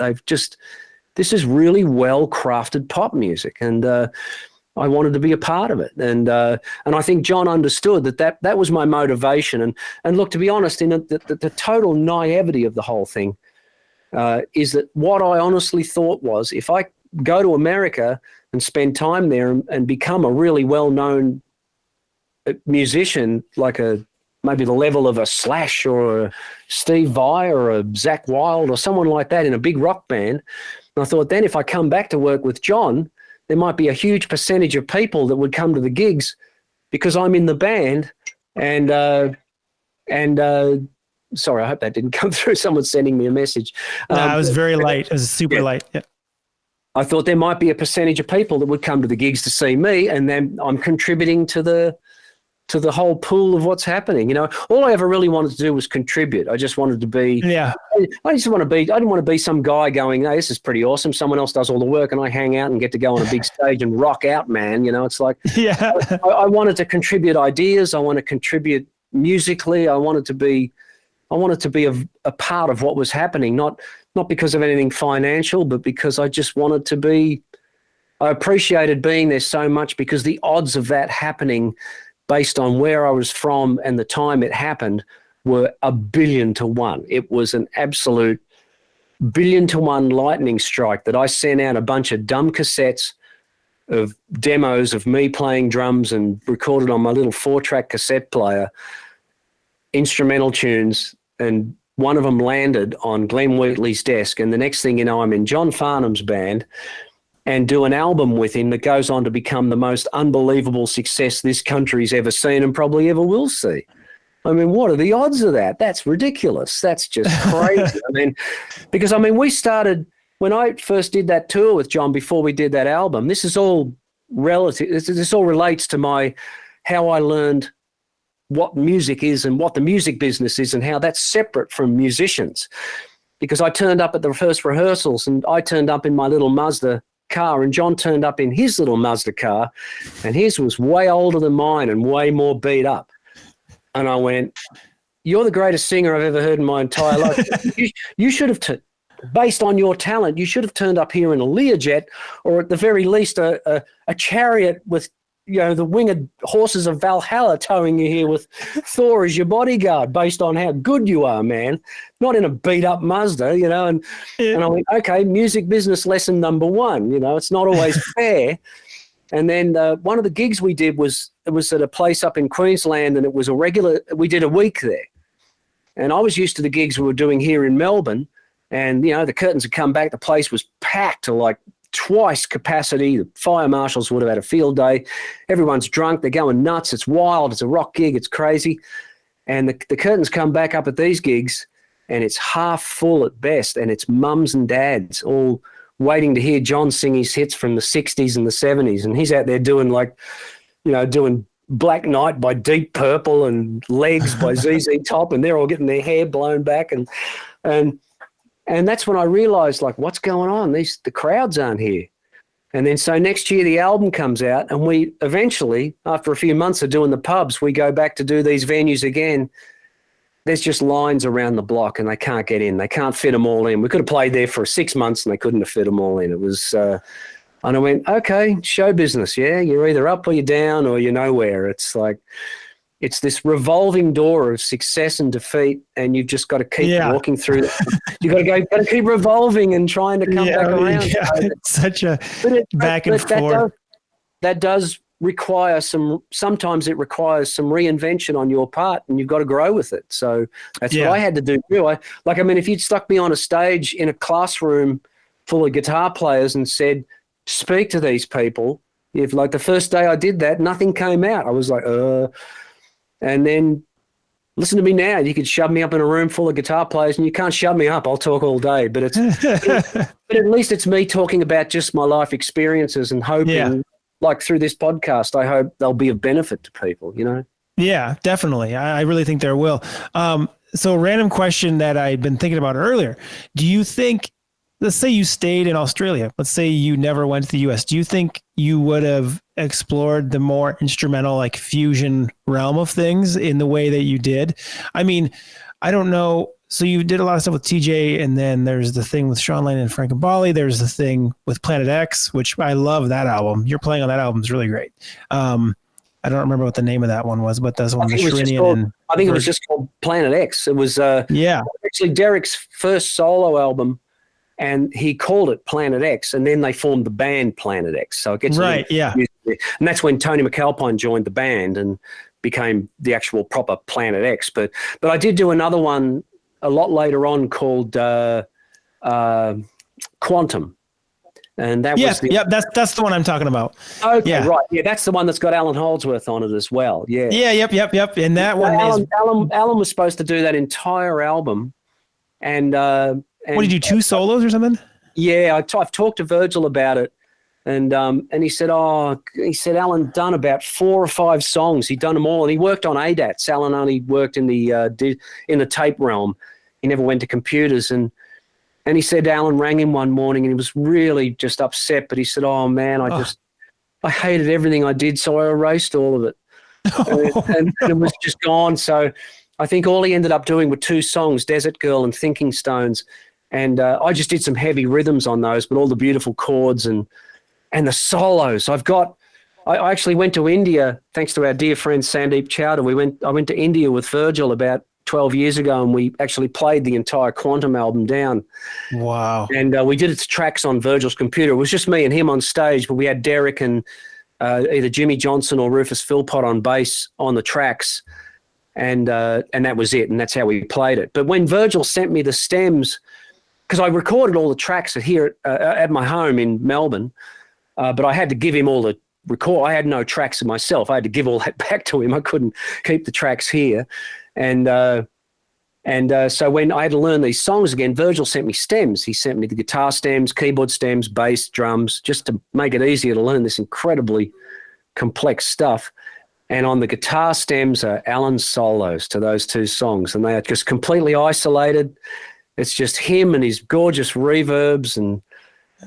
This is really well-crafted pop music. And I wanted to be a part of it. And I think John understood that was my motivation. And look, to be honest, in the total naivety of the whole thing is that what I honestly thought was, if I go to America and spend time there and become a really well-known musician, like maybe the level of a Slash or a Steve Vai or a Zakk Wylde or someone like that in a big rock band, and I thought then if I come back to work with John, there might be a huge percentage of people that would come to the gigs because I'm in the band. And sorry, I hope that didn't come through. Someone's sending me a message. No, it was very light. It was super light. Yeah. I thought there might be a percentage of people that would come to the gigs to see me, and then I'm contributing to the whole pool of what's happening. All I ever really wanted to do was contribute. I just wanted to be, I didn't want to be some guy going, hey, this is pretty awesome. Someone else does all the work and I hang out and get to go on a big stage and rock out, man. It's like, I wanted to contribute ideas. I want to contribute musically. I wanted to be a part of what was happening, not because of anything financial, but because I just wanted to be, I appreciated being there so much because the odds of that happening based on where I was from and the time it happened were 1,000,000,000 to 1. It was an absolute 1,000,000,000 to 1 lightning strike that I sent out a bunch of dumb cassettes of demos of me playing drums and recorded on my little 4-track cassette player, instrumental tunes, and one of them landed on Glenn Wheatley's desk. And the next thing you know, I'm in John Farnham's band and do an album with him that goes on to become the most unbelievable success this country's ever seen and probably ever will see. I mean, what are the odds of that? That's ridiculous. That's just crazy. Because we started, when I first did that tour with John before we did that album, this is all relative. This all relates to how I learned what music is and what the music business is and how that's separate from musicians. Because I turned up at the first rehearsals and I turned up in my little Mazda car and John turned up in his little Mazda car and his was way older than mine and way more beat up. And I went, you're the greatest singer I've ever heard in my entire life. You should have, based on your talent, you should have turned up here in a Learjet or at the very least a chariot with the winged horses of Valhalla towing you here with Thor as your bodyguard based on how good you are, man. Not in a beat-up Mazda, and I went, okay, music business lesson number 1, it's not always fair. And then one of the gigs we did was at a place up in Queensland, and it was we did a week there. And I was used to the gigs we were doing here in Melbourne, and, the curtains had come back, the place was packed to like twice capacity. The fire marshals would have had a field day. Everyone's drunk. They're going nuts. It's wild. It's a rock gig. It's crazy. And the curtains come back up at these gigs and it's half full at best. And it's mums and dads all waiting to hear John sing his hits from the 60s and the 70s. And he's out there doing doing Black Knight by Deep Purple and Legs by ZZ Top. And they're all getting their hair blown back. And that's when I realized, like, what's going on? The crowds aren't here. And then so next year the album comes out and we eventually, after a few months of doing the pubs, we go back to do these venues again. There's just lines around the block and they can't get in. They can't fit them all in. We could have played there for 6 months and they couldn't have fit them all in. It was, and I went, okay, show business, yeah? You're either up or you're down or you're nowhere. It's like, it's this revolving door of success and defeat, and you've just got to keep walking through it. You've got to keep revolving and trying to come back around. Yeah, it's such a back and forth. That does require sometimes it requires some reinvention on your part, and you've got to grow with it. So that's what I had to do too. If you'd stuck me on a stage in a classroom full of guitar players and said, speak to these people, if like the first day I did that, nothing came out. I was like, And then listen to me now. You could shove me up in a room full of guitar players and you can't shove me up. I'll talk all day. But but at least it's me talking about just my life experiences and hoping, like through this podcast, I hope they'll be of benefit to people, Yeah, definitely. I really think there will. So a random question that I'd been thinking about earlier. Do you think let's say you stayed in Australia. Let's say you never went to the US. Do you think you would have explored the more instrumental, like fusion realm of things in the way that you did? I mean, I don't know. So you did a lot of stuff with TJ, and then there's the thing with Sean Lane and Frank and Bali. There's the thing with Planet X, which I love that album. You're playing on that album is really great. I don't remember what the name of that one was, but that's one. I think it was just called Planet X. It was actually Derek's first solo album, and he called it Planet X, and then they formed the band Planet X. So it gets right, and that's when Tony McAlpine joined the band and became the actual proper Planet X. But I did do another one a lot later on called Quantum. And that was that's the one I'm talking about. Okay, right. Yeah, that's the one that's got Alan Holdsworth on it as well. Yeah. Yeah, yep. And that one Alan was supposed to do that entire album. And what did you do, 2 solos or something? Yeah, I've talked to Virgil about it. And he said, Alan done about 4 or 5 songs. He'd done them all, and he worked on ADATs. Alan only worked in the tape realm. He never went to computers. And he said Alan rang him one morning, and he was really just upset. But he said, "Oh man, I hated everything I did, so I erased all of it, and it was just gone." So I think all he ended up doing were 2 songs, "Desert Girl" and "Thinking Stones," and I just did some heavy rhythms on those, but all the beautiful chords and the solos. I actually went to India thanks to our dear friend Sandeep Chowdhury. I went to India with Virgil about 12 years ago, and we actually played the entire Quantum album down. Wow. And we did its tracks on Virgil's computer. It was just me and him on stage, but we had Derek and either Jimmy Johnson or Rufus Philpott on bass on the tracks. And that was it. And that's how we played it. But when Virgil sent me the stems, because I recorded all the tracks here at my home in Melbourne, but I had to give him all the record. I had no tracks of myself. I had to give all that back to him. I couldn't keep the tracks here. And so when I had to learn these songs again, Virgil sent me stems. He sent me the guitar stems, keyboard stems, bass, drums, just to make it easier to learn this incredibly complex stuff. And on the guitar stems are Alan's solos to those 2 songs, and they are just completely isolated. It's just him and his gorgeous reverbs, and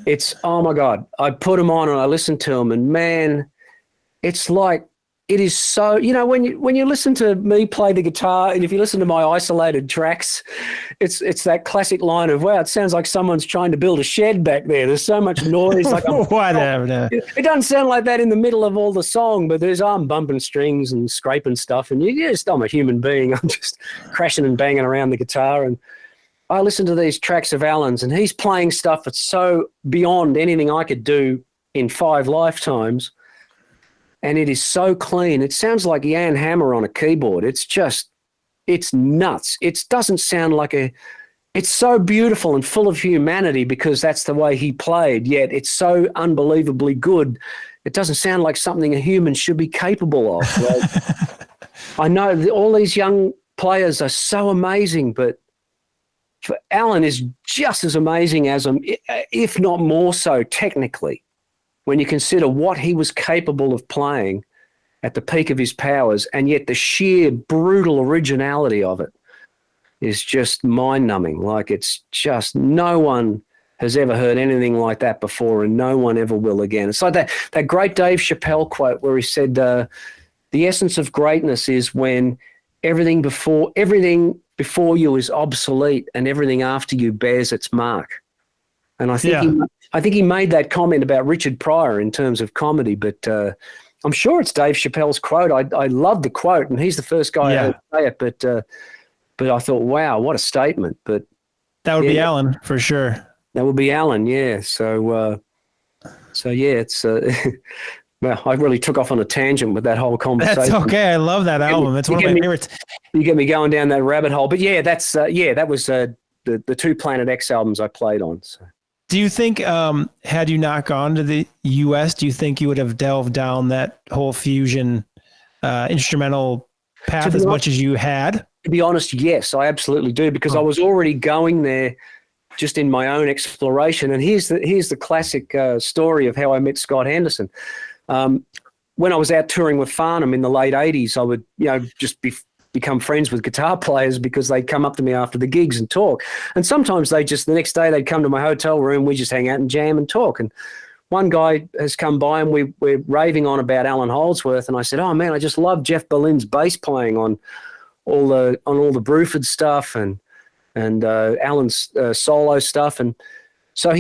it's, oh my God. I put them on and I listened to them, and man, it's like, it is so, when you listen to me play the guitar, and if you listen to my isolated tracks, it's that classic line of, wow, it sounds like someone's trying to build a shed back there. There's so much noise. Whatever. It doesn't sound like that in the middle of all the song, but I'm bumping strings and scraping stuff, and I'm a human being. I'm just crashing and banging around the guitar, and I listen to these tracks of Alan's, and he's playing stuff that's so beyond anything I could do in 5 lifetimes. And it is so clean. It sounds like Jan Hammer on a keyboard. It's nuts. It doesn't sound like it's so beautiful and full of humanity because that's the way he played, yet it's so unbelievably good. It doesn't sound like something a human should be capable of. Right? I know all these young players are so amazing, but Alan is just as amazing as him, if not more so technically. When you consider what he was capable of playing at the peak of his powers, and yet the sheer brutal originality of it is just mind-numbing. Like, it's just, no one has ever heard anything like that before, and no one ever will again. It's like that great Dave Chappelle quote where he said, the essence of greatness is when everything before you is obsolete and everything after you bears its mark. And I think he made that comment about Richard Pryor in terms of comedy, but I'm sure it's Dave Chappelle's quote. I love the quote, and he's the first guy I heard say it, but I thought, wow, what a statement. But that would be Alan for sure. That would be Alan, yeah. So it's well, I really took off on a tangent with that whole conversation. That's okay. I love that album. It's one of my favorites. You get me going down that rabbit hole. But yeah, that was the 2 Planet X albums I played on. So. Do you think, had you not gone to the U.S., do you think you would have delved down that whole fusion instrumental path as much as you had? To be honest, yes, I absolutely do, because I was already going there just in my own exploration. And here's the classic story of how I met Scott Henderson. When I was out touring with Farnham in the late 80s, I would, just become friends with guitar players because they'd come up to me after the gigs and talk. And sometimes the next day they'd come to my hotel room, we just hang out and jam and talk. And one guy has come by and we're raving on about Alan Holdsworth. And I said, oh man, I just love Jeff Berlin's bass playing on all the Bruford stuff and Alan's solo stuff. And so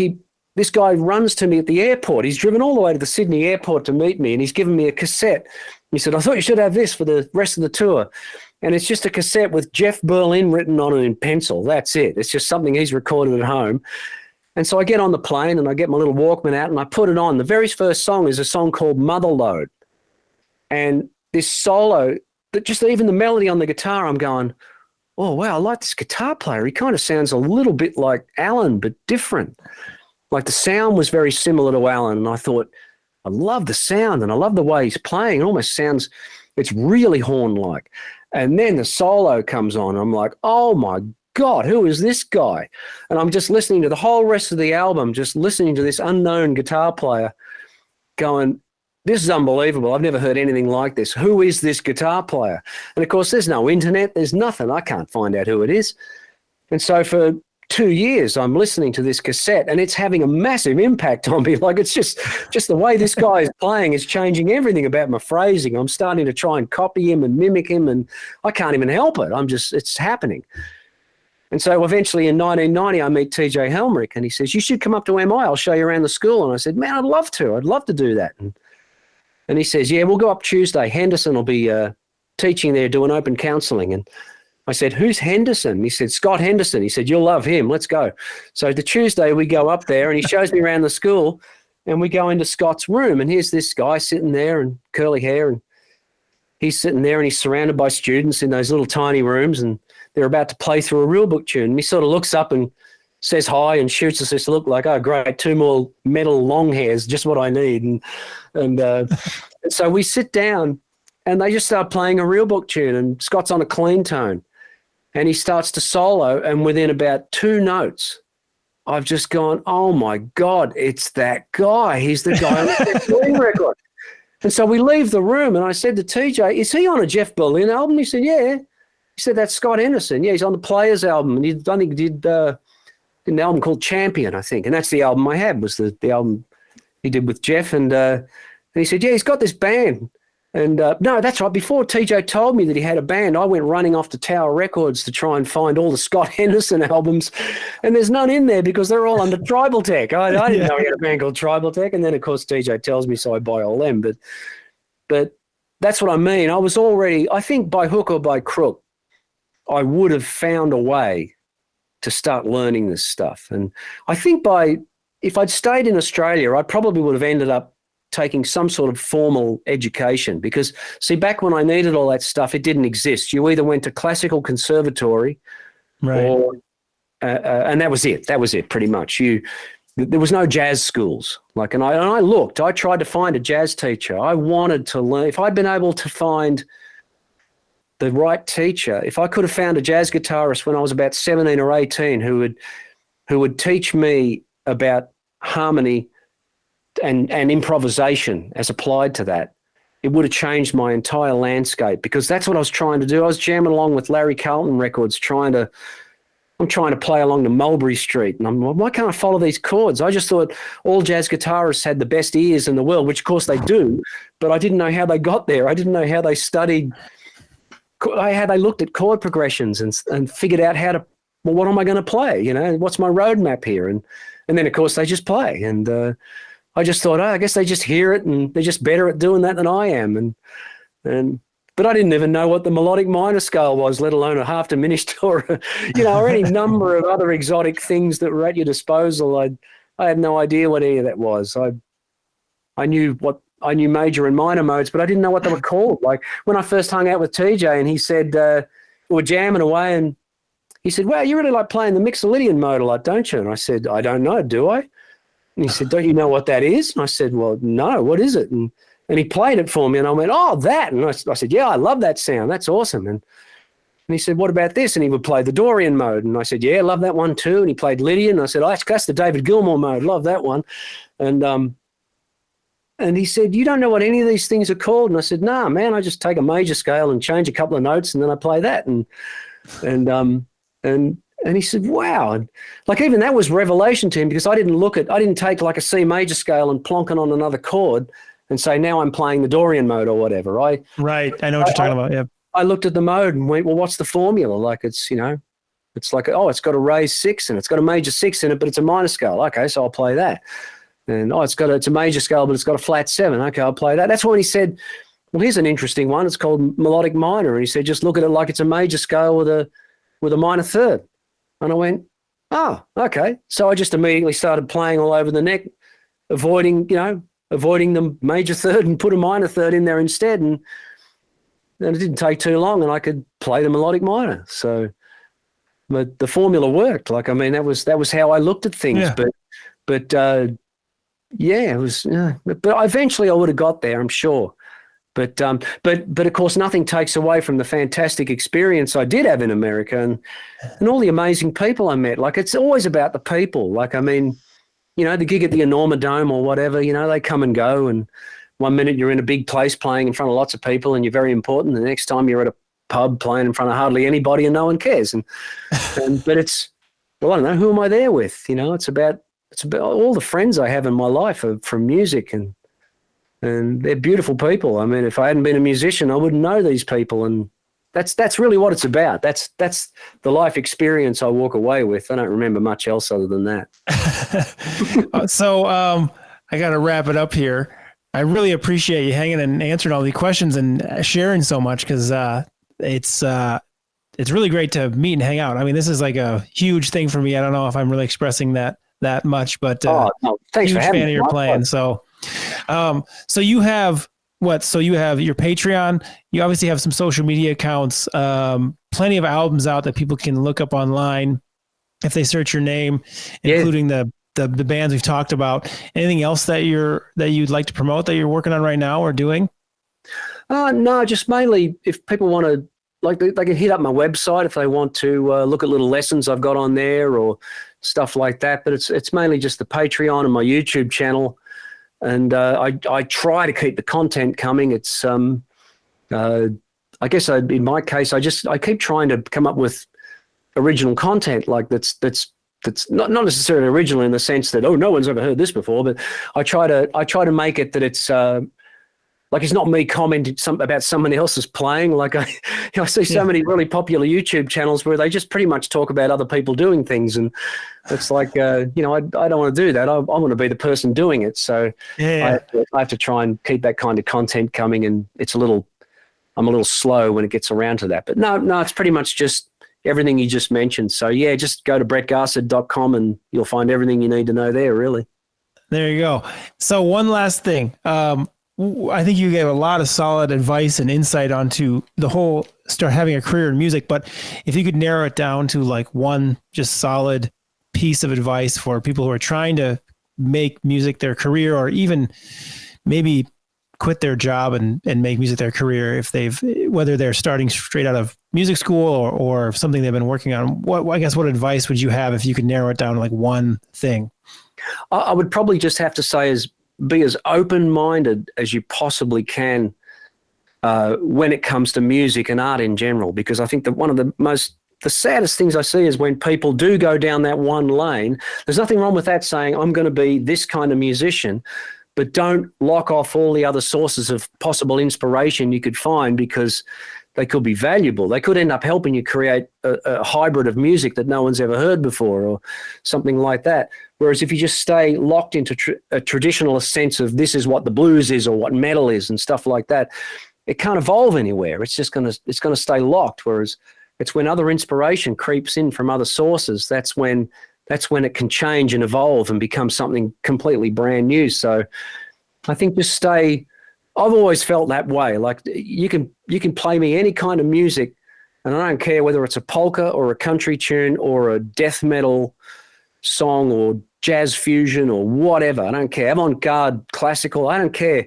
this guy runs to me at the airport. He's driven all the way to the Sydney airport to meet me, and he's given me a cassette. He said, I thought you should have this for the rest of the tour. And it's just a cassette with Jeff Berlin written on it in pencil. That's it. It's just something he's recorded at home. And so I get on the plane and I get my little Walkman out and I put it on. The very first song is a song called Motherlode. And this solo, that just even the melody on the guitar, I'm going, oh, wow, I like this guitar player. He kind of sounds a little bit like Alan, but different. Like the sound was very similar to Alan. And I thought, I love the sound and I love the way he's playing. It almost sounds, it's really horn-like. And then the solo comes on. And I'm like, oh my God, who is this guy? And I'm just listening to the whole rest of the album, just listening to this unknown guitar player going, this is unbelievable. I've never heard anything like this. Who is this guitar player? And of course, there's no internet. There's nothing. I can't find out who it is. And so for 2 years, I'm listening to this cassette and it's having a massive impact on me. Like it's just the way this guy is playing is changing everything about my phrasing. I'm starting to try and copy him and mimic him and I can't even help it. It's happening. And so eventually in 1990, I meet TJ Helmerich and he says, you should come up to MI. I'll show you around the school. And I said, man, I'd love to. I'd love to do that. And he says, yeah, we'll go up Tuesday. Henderson will be teaching there, doing open counseling. And I said, who's Henderson? He said, Scott Henderson. He said, you'll love him. Let's go. So the Tuesday we go up there and he shows me around the school and we go into Scott's room and here's this guy sitting there and curly hair and he's sitting there and he's surrounded by students in those little tiny rooms and they're about to play through a real book tune. And he sort of looks up and says hi and shoots us this look like, oh, great, 2 more metal long hairs, just what I need. And so we sit down and they just start playing a real book tune and Scott's on a clean tone and he starts to solo and within about 2 notes, I've just gone, oh, my God, it's that guy. He's the guy on the Jeff Berlin record. And so we leave the room and I said to TJ, is he on a Jeff Berlin album? He said, yeah. He said, that's Scott Henderson. Yeah, he's on the Players album. And he did an album called Champion, I think. And that's the album I had, was the album he did with Jeff. And he said, yeah, he's got this band. And no, that's right. Before TJ told me that he had a band, I went running off to Tower Records to try and find all the Scott Henderson albums. And there's none in there because they're all under Tribal Tech. I didn't know he had a band called Tribal Tech. And then, of course, TJ tells me, so I buy all them. But that's what I mean. I was already, I think by hook or by crook, I would have found a way to start learning this stuff. And I think if I'd stayed in Australia, I probably would have ended up taking some sort of formal education because, see, back when I needed all that stuff, it didn't exist. You either went to classical conservatory or and that was it. That was it pretty much. There was no jazz schools. And I tried to find a jazz teacher. I wanted to learn. If I'd been able to find the right teacher, if I could have found a jazz guitarist when I was about 17 or 18 who would teach me about harmony and improvisation as applied to that, it would have changed my entire landscape because that's what I was trying to do. I was jamming along with Larry Carlton records, I'm trying to play along the Mulberry Street. And I'm, why can't I follow these chords? I just thought all jazz guitarists had the best ears in the world, which of course they do, but I didn't know how they got there. I didn't know how they studied, how they looked at chord progressions and figured out what am I going to play? What's my roadmap here? And then of course they just play. And I just thought, I guess they just hear it and they're just better at doing that than I am. But I didn't even know what the melodic minor scale was, let alone a half diminished or any number of other exotic things that were at your disposal. I had no idea what any of that was. I knew major and minor modes, but I didn't know what they were called. Like when I first hung out with TJ and he said, we were jamming away and he said, wow, you really like playing the Mixolydian mode a lot, don't you? And I said, I don't know, do I? And he said, don't you know what that is? And I said, well, no, what is it? And he played it for me and I went, oh, that. And I said, yeah, I love that sound. That's awesome. And he said, what about this? And he would play the Dorian mode. And I said, yeah, love that one too. And he played Lydian. And I said, oh, that's the David Gilmour mode. Love that one. And And he said, you don't know what any of these things are called? And I said, nah, man, I just take a major scale and change a couple of notes and then I play that. And he said, wow. And like even that was revelation to him because I didn't take like a C major scale and plonk it on another chord and say, now I'm playing the Dorian mode or whatever. Right. I know what you're talking about. Yeah. I looked at the mode and went, well, what's the formula? Like it's, it's like, oh, it's got a raised 6 and it's got a major 6 in it, but it's a minor scale. Okay, so I'll play that. And it's a major scale, but it's got a flat 7. Okay, I'll play that. That's when he said, well, here's an interesting one. It's called melodic minor. And he said, just look at it like it's a major scale with a minor third. And I went, oh, okay. So I just immediately started playing all over the neck, avoiding the major third and put a minor third in there instead. And it didn't take too long and I could play the melodic minor. So, but the formula worked. Like, I mean, that was how I looked at things. Yeah. But it was, but eventually I would have got there, I'm sure. But of course, nothing takes away from the fantastic experience I did have in America and all the amazing people I met. Like, it's always about the people. Like, I mean, the gig at the Enorma Dome or whatever, they come and go. And one minute you're in a big place playing in front of lots of people and you're very important. The next time you're at a pub playing in front of hardly anybody and no one cares. But it's, well, I don't know, who am I there with? It's about all the friends I have in my life are from music and they're beautiful people. I mean, if I hadn't been a musician, I wouldn't know these people. And that's really what it's about. That's the life experience I walk away with. I don't remember much else other than that. So I got to wrap it up here. I really appreciate you hanging and answering all the questions and sharing so much because it's really great to meet and hang out. I mean, this is like a huge thing for me. I don't know if I'm really expressing that much, but thanks huge for having fan me. of your playing. So you have what? So you have your Patreon. You obviously have some social media accounts. Plenty of albums out that people can look up online if they search your name, including the bands we've talked about. Anything else that you'd like to promote that you're working on right now or doing? No, just mainly if people want to, like, they can hit up my website if they want to look at little lessons I've got on there or stuff like that. But it's mainly just the Patreon and my YouTube channel. And I try to keep the content coming. It's I guess in my case, I keep trying to come up with original content like that's not necessarily original in the sense that, oh, no one's ever heard this before, but I try to make it that it's like it's not me commenting about someone else's playing. Like I see so many really popular YouTube channels where they just pretty much talk about other people doing things, and it's like I don't want to do that. I want to be the person doing it. So I have to try and keep that kind of content coming, and I'm a little slow when it gets around to that. But no, it's pretty much just everything you just mentioned. So yeah, just go to brettgarsed.com and you'll find everything you need to know there, really. There you go. So one last thing. I think you gave a lot of solid advice and insight onto the whole start having a career in music, but if you could narrow it down to like one just solid piece of advice for people who are trying to make music their career, or even maybe quit their job and make music their career, whether they're starting straight out of music school or something they've been working on, what advice would you have if you could narrow it down to like one thing? I would probably just have to say be as open-minded as you possibly can when it comes to music and art in general, because I think that one of the saddest things I see is when people do go down that one lane. There's nothing wrong with that, saying I'm going to be this kind of musician, but don't lock off all the other sources of possible inspiration you could find, because they could be valuable. They could end up helping you create a hybrid of music that no one's ever heard before or something like that. Whereas if you just stay locked into a traditionalist sense of this is what the blues is or what metal is and stuff like that, it can't evolve anywhere. It's just going to stay locked. Whereas it's when other inspiration creeps in from other sources, that's when it can change and evolve and become something completely brand new. So I think just stay. I've always felt that way. Like you can play me any kind of music, and I don't care whether it's a polka or a country tune or a death metal song or jazz fusion or whatever. I don't care. Avant-garde, classical. I don't care.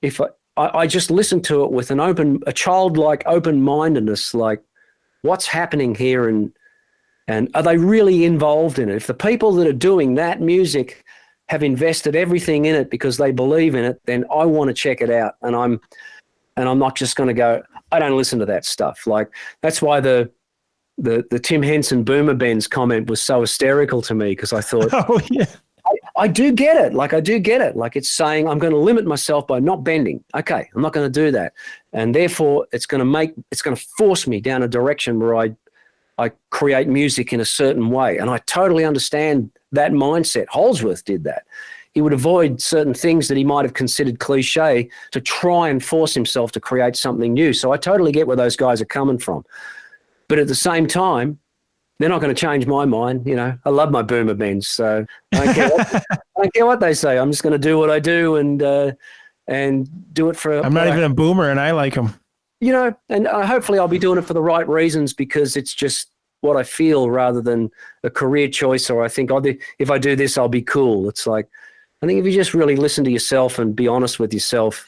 If I just listen to it with a childlike open-mindedness, like what's happening here, and are they really involved in it? If the people that are doing that music have invested everything in it because they believe in it, then I want to check it out. And I'm not just going to go, I don't listen to that stuff. Like, that's why the Tim Henson Boomer Bends comment was so hysterical to me, because I thought, Oh, yeah. I do get it. Like, I do get it. Like, it's saying I'm going to limit myself by not bending. Okay, I'm not going to do that. And therefore, it's going to force me down a direction where I create music in a certain way. And I totally understand that mindset. Holdsworth did that. He would avoid certain things that he might have considered cliche to try and force himself to create something new. So I totally get where those guys are coming from. But at the same time, they're not going to change my mind. You know, I love my Boomer Bends, so I don't care what they say. I'm just going to do what I do and do it for. I'm not even a boomer, and I like them. You know, and hopefully I'll be doing it for the right reasons, because it's just what I feel rather than a career choice, or I think if I do this, I'll be cool. It's like, I think if you just really listen to yourself and be honest with yourself,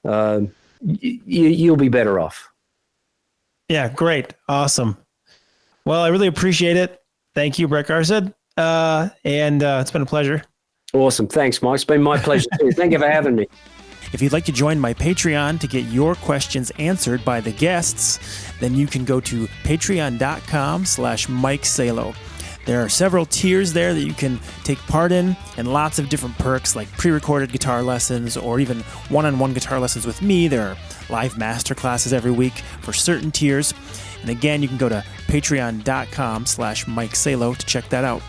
you'll be better off. Yeah, great. Awesome. Well, I really appreciate it. Thank you, Brett Garsed. And it's been a pleasure. Awesome. Thanks, Mike. It's been my pleasure too. Thank you for having me. If you'd like to join my Patreon to get your questions answered by the guests, then you can go to patreon.com/Mike Salo. There are several tiers there that you can take part in, and lots of different perks like pre-recorded guitar lessons or even one-on-one guitar lessons with me. There are live master classes every week for certain tiers. And again, you can go to patreon.com/Mike Salo to check that out.